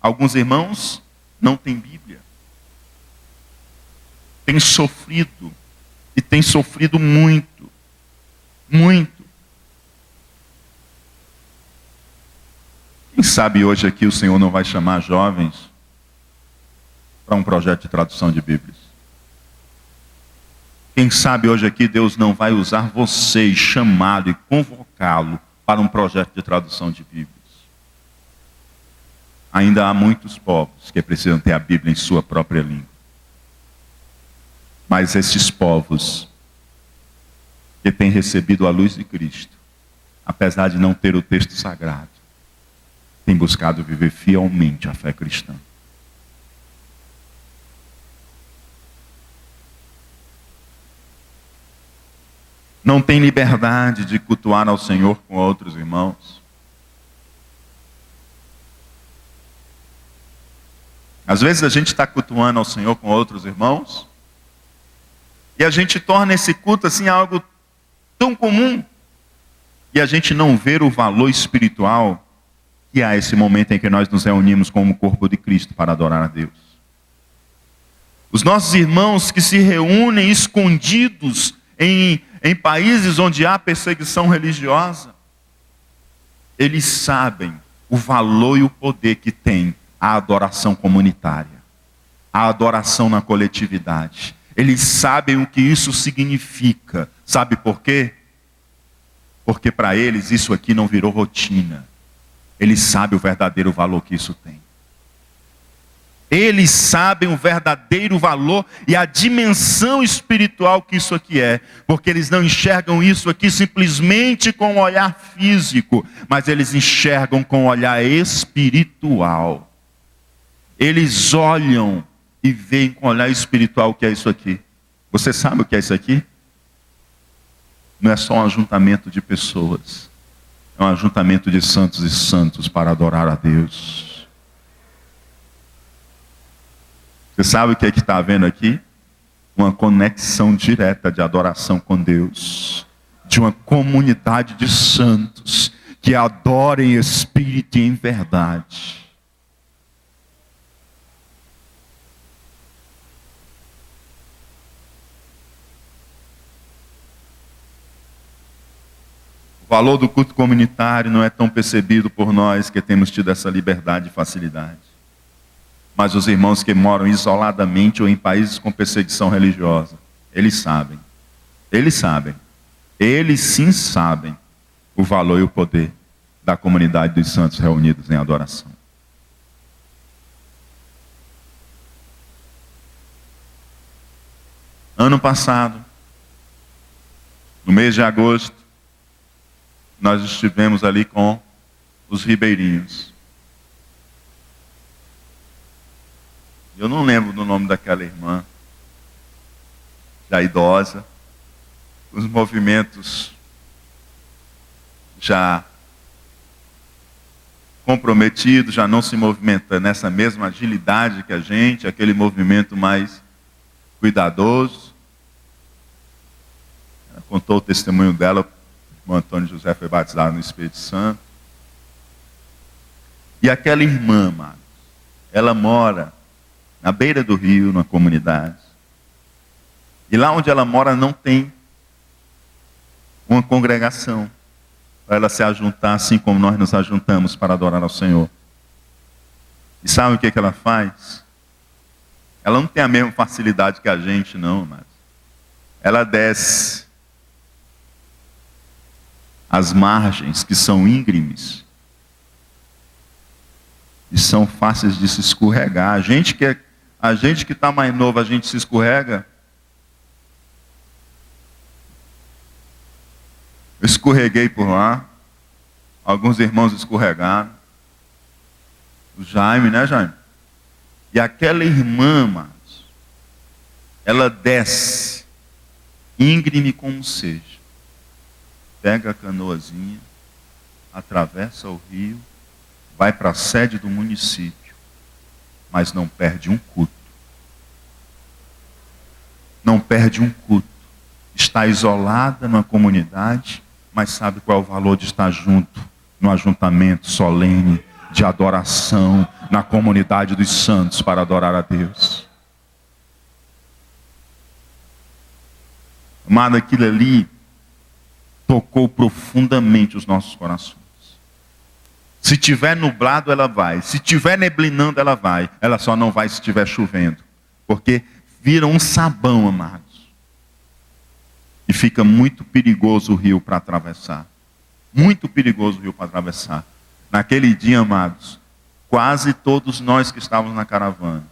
Alguns irmãos não têm Bíblia, têm sofrido, e têm sofrido muito, muito. Quem sabe hoje aqui o Senhor não vai chamar jovens para um projeto de tradução de Bíblias? Quem sabe hoje aqui Deus não vai usar você e chamá-lo e convocá-lo para um projeto de tradução de Bíblias? ainda há muitos povos que precisam ter a Bíblia em sua própria língua. Mas esses povos que têm recebido a luz de Cristo, apesar de não ter o texto sagrado, têm buscado viver fielmente a fé cristã. Não tem liberdade de cultuar ao Senhor com outros irmãos. Às vezes a gente está cultuando ao Senhor com outros irmãos, e a gente torna esse culto assim algo tão comum, e a gente não vê o valor espiritual que há esse momento em que nós nos reunimos como corpo de Cristo para adorar a Deus. Os nossos irmãos que se reúnem escondidos em países onde há perseguição religiosa, eles sabem o valor e o poder que tem a adoração comunitária, a adoração na coletividade. Eles sabem o que isso significa. Sabe por quê? Porque para eles isso aqui não virou rotina. Eles sabem o verdadeiro valor que isso tem. Eles sabem o verdadeiro valor e a dimensão espiritual que isso aqui é. Porque eles não enxergam isso aqui simplesmente com o olhar físico, mas eles enxergam com o olhar espiritual. Eles olham e veem com o olhar espiritual o que é isso aqui. Você sabe o que é isso aqui? Não é só um ajuntamento de pessoas. É um ajuntamento de santos e santos para adorar a Deus. Você sabe o que é que está havendo aqui? Uma conexão direta de adoração com Deus. De uma comunidade de santos que adorem em espírito e em verdade. O valor do culto comunitário não é tão percebido por nós que temos tido essa liberdade e facilidade. Mas os irmãos que moram isoladamente ou em países com perseguição religiosa, eles sabem. Eles sabem. Eles sim sabem o valor e o poder da comunidade dos santos reunidos em adoração. Ano passado, no mês de agosto, nós estivemos ali com os ribeirinhos. Eu não lembro do nome daquela irmã, já idosa, os movimentos já comprometidos, já não se movimenta nessa mesma agilidade que a gente, aquele movimento mais cuidadoso. Ela contou o testemunho dela, o irmão Antônio José foi batizado no Espírito Santo. E aquela irmã, amados, ela mora na beira do rio, numa comunidade. E lá onde ela mora não tem uma congregação para ela se ajuntar assim como nós nos ajuntamos para adorar ao Senhor. E sabe o que ela faz? Ela não tem a mesma facilidade que a gente, não, mas ela desce as margens que são íngremes e são fáceis de se escorregar. A gente que está mais novo, a gente se escorrega. Eu escorreguei por lá. Alguns irmãos escorregaram. O Jaime, né, Jaime? E aquela irmã, amados, ela desce, íngreme como seja. Pega a canoazinha, atravessa o rio, vai para a sede do município, mas não perde um culto. Não perde um culto. Está isolada numa comunidade, mas sabe qual é o valor de estar junto, no ajuntamento solene, de adoração, na comunidade dos santos para adorar a Deus. Amado, aquilo ali tocou profundamente os nossos corações. Se tiver nublado, ela vai. Se tiver neblinando, ela vai. Ela só não vai se estiver chovendo. Porque vira um sabão, amados. E fica muito perigoso o rio para atravessar. Muito perigoso o rio para atravessar. Naquele dia, amados, quase todos nós que estávamos na caravana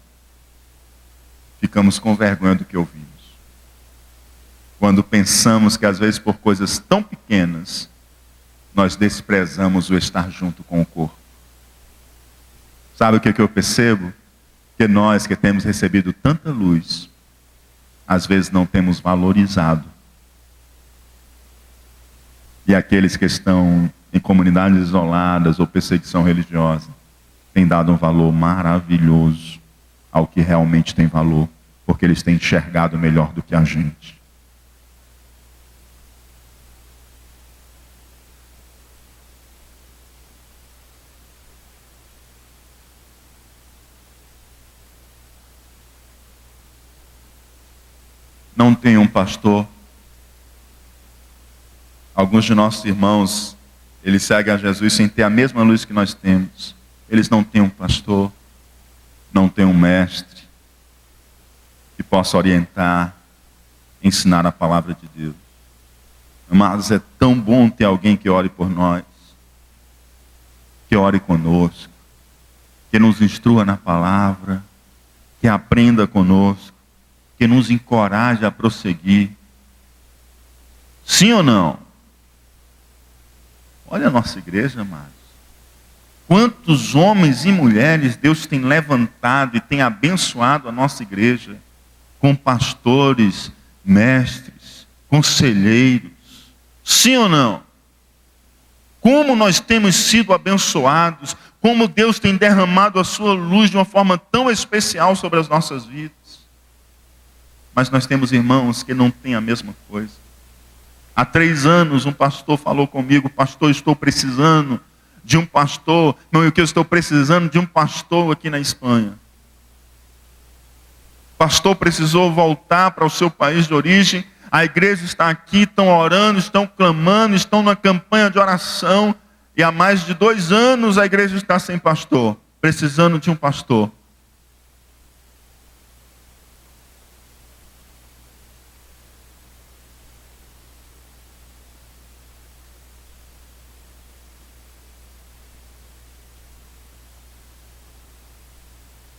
ficamos com vergonha do que ouvimos. Quando pensamos que às vezes por coisas tão pequenas, nós desprezamos o estar junto com o corpo. Sabe o que eu percebo? Que nós que temos recebido tanta luz, às vezes não temos valorizado. E aqueles que estão em comunidades isoladas ou perseguição religiosa, têm dado um valor maravilhoso ao que realmente tem valor, porque eles têm enxergado melhor do que a gente. Não tem um pastor. Alguns de nossos irmãos, eles seguem a Jesus sem ter a mesma luz que nós temos. Eles não têm um pastor, não têm um mestre que possa orientar, ensinar a palavra de Deus. Mas é tão bom ter alguém que ore por nós, que ore conosco, que nos instrua na palavra, que aprenda conosco, que nos encoraje a prosseguir. Sim ou não? Olha a nossa igreja, amados. Quantos homens e mulheres Deus tem levantado e tem abençoado a nossa igreja com pastores, mestres, conselheiros. Sim ou não? Como nós temos sido abençoados, como Deus tem derramado a sua luz de uma forma tão especial sobre as nossas vidas. Mas nós temos irmãos que não têm a mesma coisa. Há 3 anos um pastor falou comigo: pastor, estou precisando de um pastor. Não, o que eu estou precisando de um pastor aqui na Espanha. O pastor precisou voltar para o seu país de origem. A igreja está aqui, estão orando, estão clamando, estão na campanha de oração. E há mais de 2 anos a igreja está sem pastor, precisando de um pastor.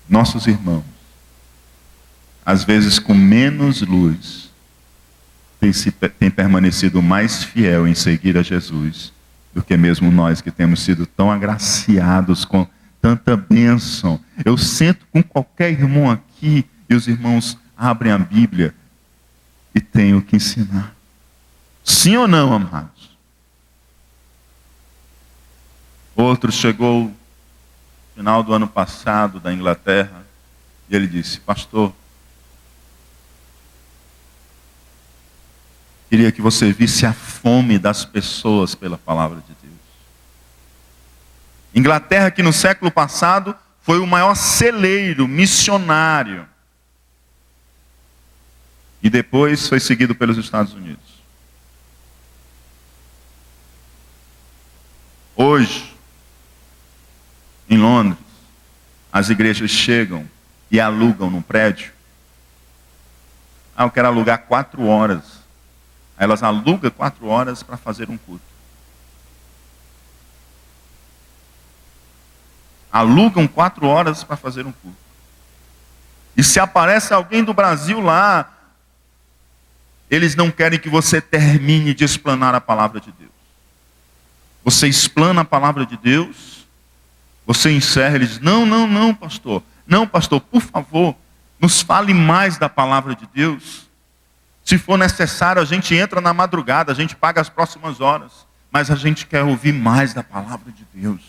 Nossos irmãos, às vezes com menos luz, têm permanecido mais fiel em seguir a Jesus do que mesmo nós que temos sido tão agraciados com tanta bênção. Eu sento com qualquer irmão aqui e os irmãos abrem a Bíblia e tenho que ensinar. Sim ou não, amados? Outro chegou no final do ano passado da Inglaterra e ele disse: pastor, queria que você visse a fome das pessoas pela palavra de Deus. Inglaterra, que no século passado foi o maior celeiro missionário. E depois foi seguido pelos Estados Unidos. Hoje, em Londres, as igrejas chegam e alugam num prédio. Eu quero alugar 4 horas. Elas alugam 4 horas para fazer um culto. Alugam 4 horas para fazer um culto. E se aparece alguém do Brasil lá, eles não querem que você termine de explanar a palavra de Deus. Você explana a palavra de Deus, você encerra, eles: não, pastor. Não, pastor, por favor, nos fale mais da palavra de Deus. Se for necessário, a gente entra na madrugada, a gente paga as próximas horas, mas a gente quer ouvir mais da palavra de Deus.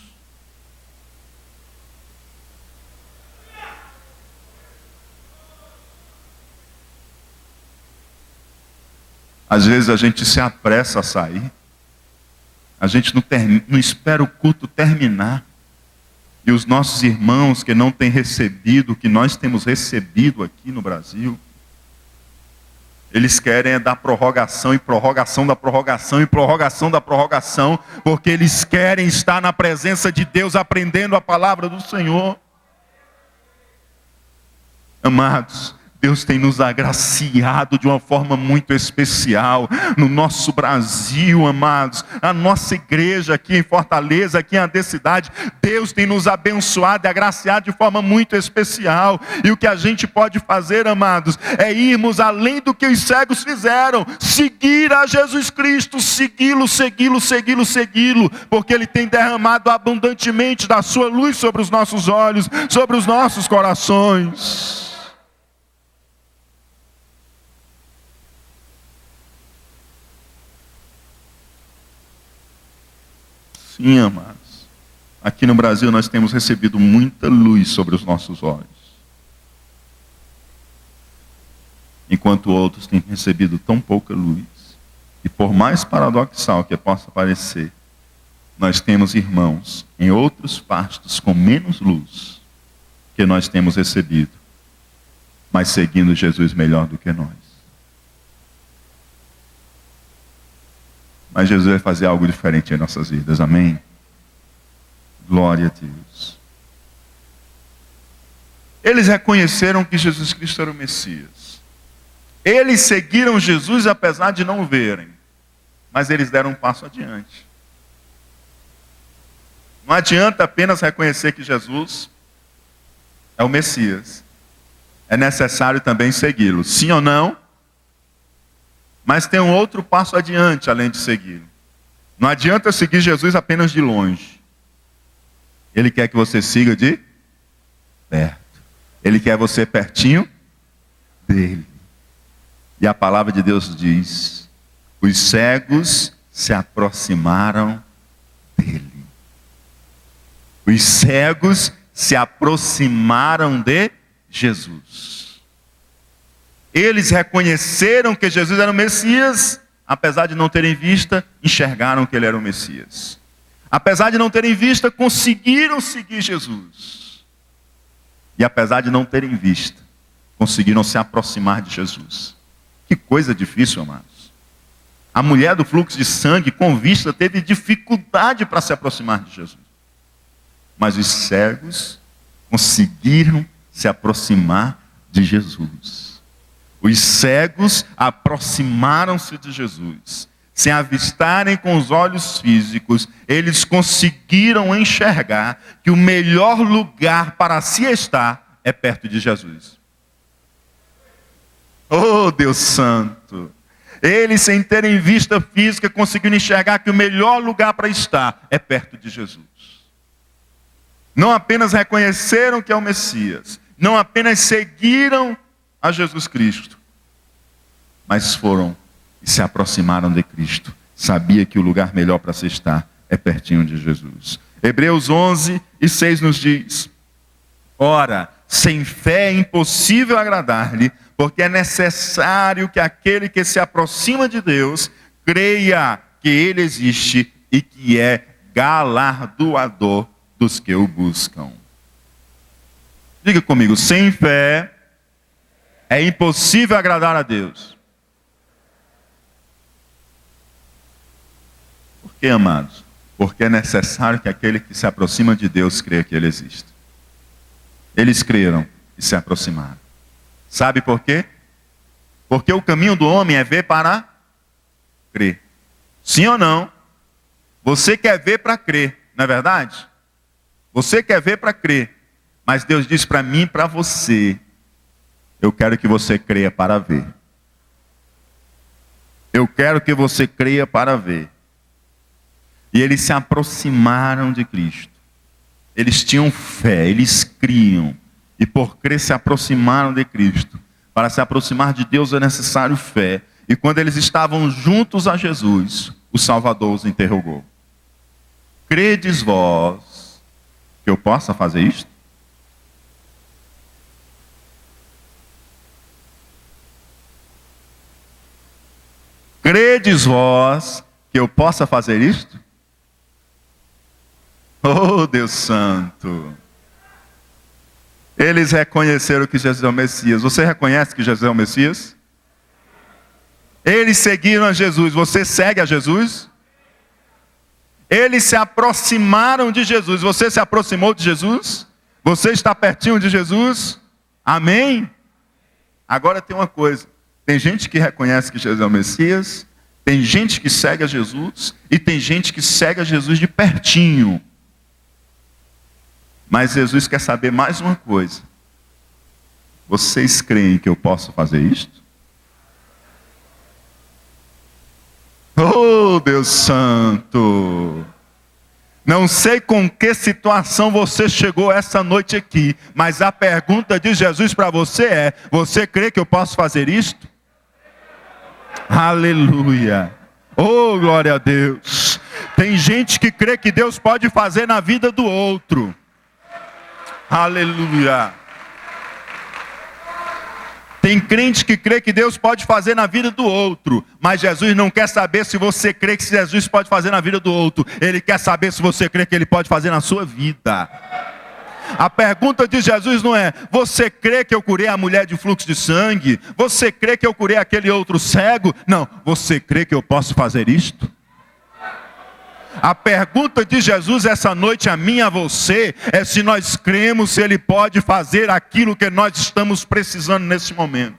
Às vezes a gente se apressa a sair, a gente não espera o culto terminar, e os nossos irmãos que não têm recebido o que nós temos recebido aqui no Brasil, eles querem dar prorrogação e prorrogação da prorrogação e prorrogação da prorrogação, porque eles querem estar na presença de Deus, aprendendo a palavra do Senhor. Amados, Deus tem nos agraciado de uma forma muito especial no nosso Brasil, amados. A nossa igreja aqui em Fortaleza, aqui em AD Cidade, Deus tem nos abençoado e agraciado de forma muito especial. E o que a gente pode fazer, amados, é irmos além do que os cegos fizeram. Seguir a Jesus Cristo, segui-lo, porque Ele tem derramado abundantemente da sua luz sobre os nossos olhos, sobre os nossos corações. Sim, amados. Aqui no Brasil nós temos recebido muita luz sobre os nossos olhos. Enquanto outros têm recebido tão pouca luz. E por mais paradoxal que possa parecer, nós temos irmãos em outros pastos com menos luz que nós temos recebido, mas seguindo Jesus melhor do que nós. Mas Jesus vai fazer algo diferente em nossas vidas, amém? Glória a Deus. Eles reconheceram que Jesus Cristo era o Messias. Eles seguiram Jesus apesar de não o verem. Mas eles deram um passo adiante. Não adianta apenas reconhecer que Jesus é o Messias. É necessário também segui-lo. Sim ou não? Mas tem um outro passo adiante, além de segui-lo. Não adianta seguir Jesus apenas de longe. Ele quer que você siga de perto. Ele quer você pertinho dele. E a palavra de Deus diz: os cegos se aproximaram dele. Os cegos se aproximaram de Jesus. Eles reconheceram que Jesus era o Messias, apesar de não terem vista, enxergaram que ele era o Messias. Apesar de não terem vista, conseguiram seguir Jesus. E apesar de não terem vista, conseguiram se aproximar de Jesus. Que coisa difícil, amados. A mulher do fluxo de sangue, com vista, teve dificuldade para se aproximar de Jesus. Mas os cegos conseguiram se aproximar de Jesus. Os cegos aproximaram-se de Jesus. Sem avistarem com os olhos físicos, eles conseguiram enxergar que o melhor lugar para se estar é perto de Jesus. Oh, Deus Santo! Eles, sem terem vista física, conseguiram enxergar que o melhor lugar para estar é perto de Jesus. Não apenas reconheceram que é o Messias, não apenas seguiram a Jesus Cristo, mas foram e se aproximaram de Cristo. Sabia que o lugar melhor para se estar é pertinho de Jesus. Hebreus 11:6 nos diz: ora, sem fé é impossível agradar-lhe, porque é necessário que aquele que se aproxima de Deus creia que Ele existe e que é galardoador dos que o buscam. Diga comigo: sem fé é impossível agradar a Deus. Por quê, amados? Porque é necessário que aquele que se aproxima de Deus creia que Ele existe. Eles creram e se aproximaram. Sabe por quê? Porque o caminho do homem é ver para crer. Sim ou não? Você quer ver para crer, não é verdade? Você quer ver para crer. Mas Deus diz para mim e para você: eu quero que você creia para ver. Eu quero que você creia para ver. E eles se aproximaram de Cristo. Eles tinham fé, eles criam. E por crer se aproximaram de Cristo. Para se aproximar de Deus é necessário fé. E quando eles estavam juntos a Jesus, o Salvador os interrogou: credes vós que eu possa fazer isto? Credes vós que eu possa fazer isto? Oh, Deus Santo! Eles reconheceram que Jesus é o Messias. Você reconhece que Jesus é o Messias? Eles seguiram a Jesus. Você segue a Jesus? Eles se aproximaram de Jesus. Você se aproximou de Jesus? Você está pertinho de Jesus? Amém? Agora tem uma coisa. Tem gente que reconhece que Jesus é o Messias, tem gente que segue a Jesus, e tem gente que segue a Jesus de pertinho. Mas Jesus quer saber mais uma coisa. Vocês creem que eu posso fazer isto? Oh, Deus Santo! Não sei com que situação você chegou essa noite aqui, mas a pergunta de Jesus para você é: você crê que eu posso fazer isto? Aleluia! Oh, glória a Deus! Tem gente que crê que Deus pode fazer na vida do outro. Aleluia! Tem crente que crê que Deus pode fazer na vida do outro, mas Jesus não quer saber se você crê que Jesus pode fazer na vida do outro. Ele quer saber se você crê que Ele pode fazer na sua vida. A pergunta de Jesus não é: você crê que eu curei a mulher de fluxo de sangue? Você crê que eu curei aquele outro cego? Não, você crê que eu posso fazer isto? A pergunta de Jesus essa noite a mim e a você é se nós cremos se Ele pode fazer aquilo que nós estamos precisando nesse momento.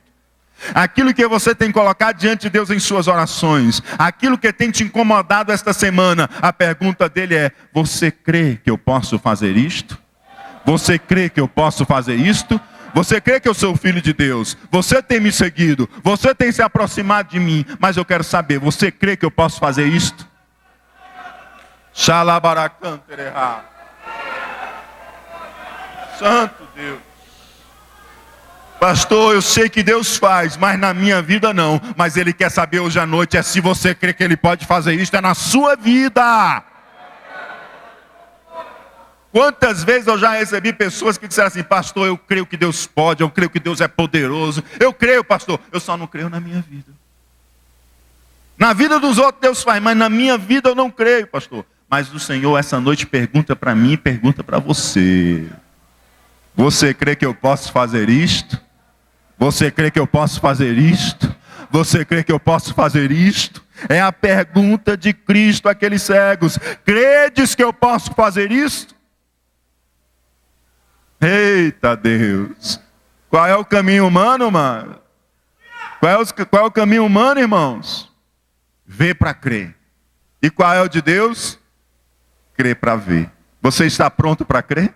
Aquilo que você tem colocado diante de Deus em suas orações, aquilo que tem te incomodado esta semana, a pergunta dele é: você crê que eu posso fazer isto? Você crê que eu posso fazer isto? Você crê que eu sou o Filho de Deus? Você tem me seguido, você tem se aproximado de mim, mas eu quero saber, você crê que eu posso fazer isto? Xalabaracantereha. Santo Deus. Pastor, eu sei que Deus faz, mas na minha vida não. Mas Ele quer saber hoje à noite é se você crê que Ele pode fazer isso, é na sua vida. Quantas vezes eu já recebi pessoas que disseram assim: pastor, eu creio que Deus pode, eu creio que Deus é poderoso. Eu creio, pastor, eu só não creio na minha vida. Na vida dos outros Deus faz, mas na minha vida eu não creio, pastor. Mas o Senhor essa noite pergunta para mim e pergunta para você: você crê que eu posso fazer isto? Você crê que eu posso fazer isto? Você crê que eu posso fazer isto? É a pergunta de Cristo àqueles cegos: credes que eu posso fazer isto? Eita Deus! Qual é o caminho humano, mano? Qual é o caminho humano, irmãos? Ver para crer. E qual é o de Deus? Crer para ver. Você está pronto para crer?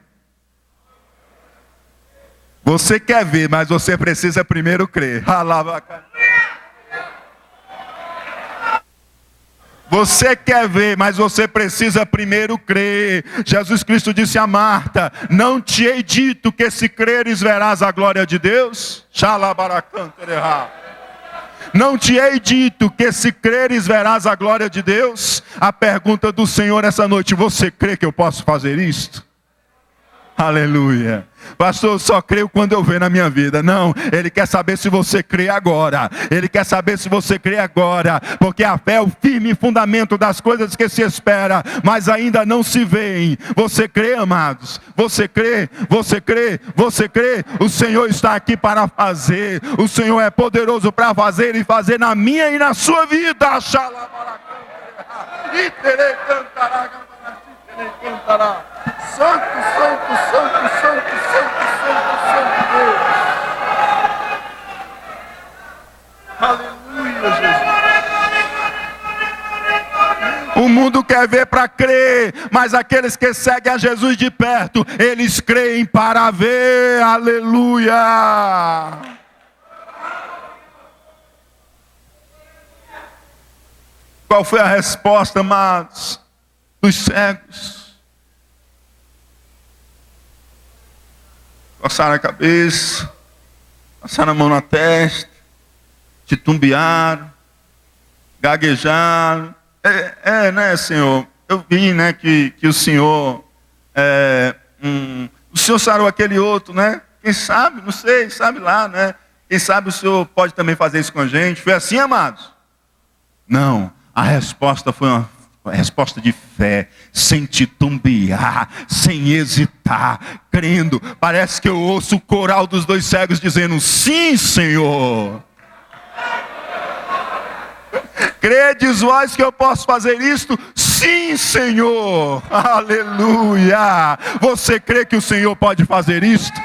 Você quer ver, mas você precisa primeiro crer. Você quer ver, mas você precisa primeiro crer. Jesus Cristo disse a Marta: não te hei dito que se creres verás a glória de Deus? Não te hei dito que se creres verás a glória de Deus? A pergunta do Senhor essa noite: você crê que eu posso fazer isto? Aleluia. Pastor, eu só creio quando eu ver na minha vida. Não, Ele quer saber se você crê agora. Ele quer saber se você crê agora. Porque a fé é o firme fundamento das coisas que se espera, mas ainda não se veem. Você crê, amados? Você crê? Você crê? Você crê? O Senhor está aqui para fazer. O Senhor é poderoso para fazer e fazer na minha e na sua vida. Santo, santo, santo, santo, santo, santo, santo Deus. Aleluia, Jesus. O mundo quer ver para crer, mas aqueles que seguem a Jesus de perto, eles creem para ver. Aleluia. Qual foi a resposta, amados, dos cegos? Coçaram a cabeça, passaram a mão na testa, titubearam, gaguejaram. Né, Senhor? Eu vi, né, que o Senhor, o Senhor sarou aquele outro, né? Quem sabe, não sei, sabe lá, né? Quem sabe o Senhor pode também fazer isso com a gente. Foi assim, amados? Não, a resposta foi uma resposta de fé, sem titubear, sem hesitar, crendo. Parece que eu ouço o coral dos dois cegos dizendo: sim, Senhor. Credes vós que eu posso fazer isto? Sim, Senhor. Aleluia. Você crê que o Senhor pode fazer isto?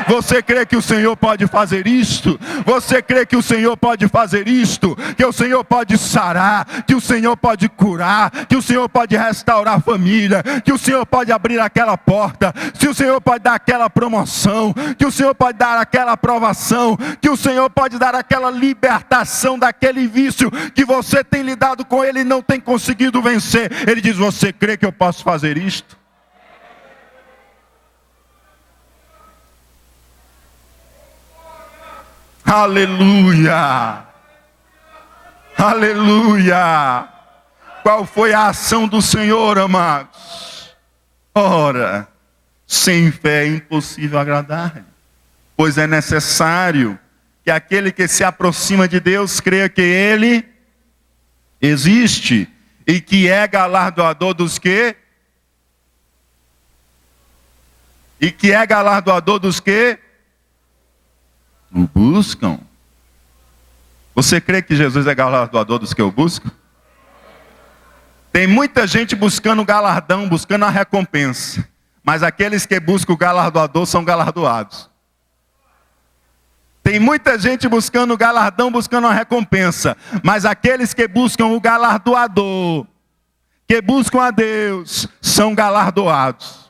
Você crê que o Senhor pode fazer isto? Você crê que o Senhor pode fazer isto? Que o Senhor pode sarar, que o Senhor pode curar, que o Senhor pode restaurar a família, que o Senhor pode abrir aquela porta, que o Senhor pode dar aquela promoção, que o Senhor pode dar aquela aprovação, que o Senhor pode dar aquela libertação daquele vício que você tem lidado com ele e não tem conseguido vencer. Ele diz: você crê que eu posso fazer isto? Aleluia! Aleluia! Qual foi a ação do Senhor, amados? Ora, sem fé é impossível agradar-lhe, pois é necessário que aquele que se aproxima de Deus creia que Ele existe e que é galardoador dos que? E que é galardoador dos que o buscam. Você crê que Jesus é galardoador dos que o buscam? Tem muita gente buscando o galardão, buscando a recompensa. Mas aqueles que buscam o galardoador são galardoados. Tem muita gente buscando o galardão, buscando a recompensa. Mas aqueles que buscam o galardoador, que buscam a Deus, são galardoados.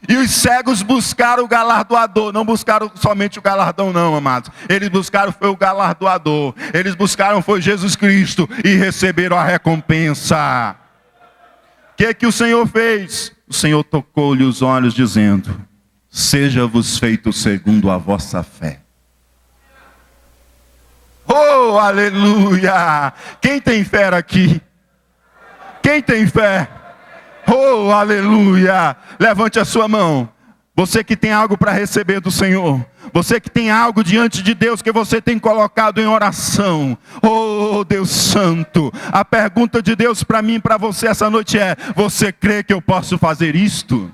E os cegos buscaram o galardoador, não buscaram somente o galardão não, amados. Eles buscaram foi o galardoador. Eles buscaram foi Jesus Cristo e receberam a recompensa. O que o Senhor fez? O Senhor tocou-lhe os olhos dizendo: seja-vos feito segundo a vossa fé. Oh, aleluia! Quem tem fé aqui? Quem tem fé? Oh, aleluia! Levante a sua mão. Você que tem algo para receber do Senhor. Você que tem algo diante de Deus que você tem colocado em oração. Oh, Deus Santo. A pergunta de Deus para mim e para você essa noite é: você crê que eu posso fazer isto?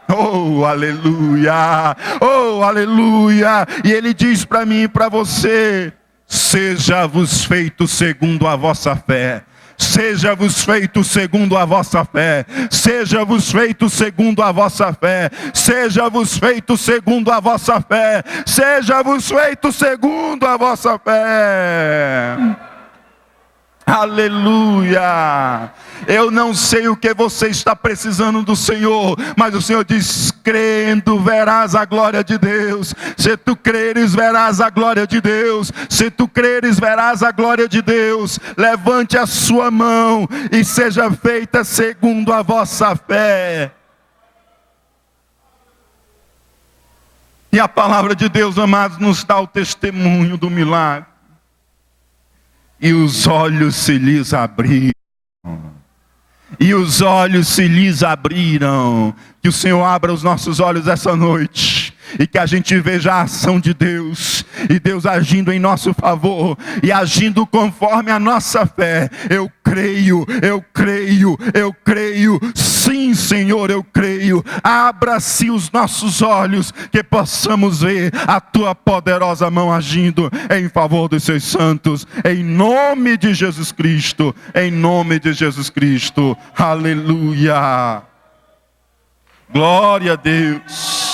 Oh, aleluia! Oh, aleluia! E Ele diz para mim e para você: seja-vos feito segundo a vossa fé. Seja-vos feito segundo a vossa fé. Seja-vos feito segundo a vossa fé. Seja-vos feito segundo a vossa fé. Seja-vos feito segundo a vossa fé. Aleluia! Eu não sei o que você está precisando do Senhor, mas o Senhor diz: crendo verás a glória de Deus. Se tu creres, verás a glória de Deus. Se tu creres, verás a glória de Deus. Levante a sua mão e seja feita segundo a vossa fé. E a palavra de Deus, amados, nos dá o testemunho do milagre. E os olhos se lhes abriram. E os olhos se lhes abriram. Que o Senhor abra os nossos olhos essa noite. E que a gente veja a ação de Deus. E Deus agindo em nosso favor. E agindo conforme a nossa fé. Eu creio, eu creio, eu creio. Sim, Senhor, eu creio. Abra-se os nossos olhos, que possamos ver a Tua poderosa mão agindo em favor dos seus santos. Em nome de Jesus Cristo. Em nome de Jesus Cristo. Aleluia. Glória a Deus.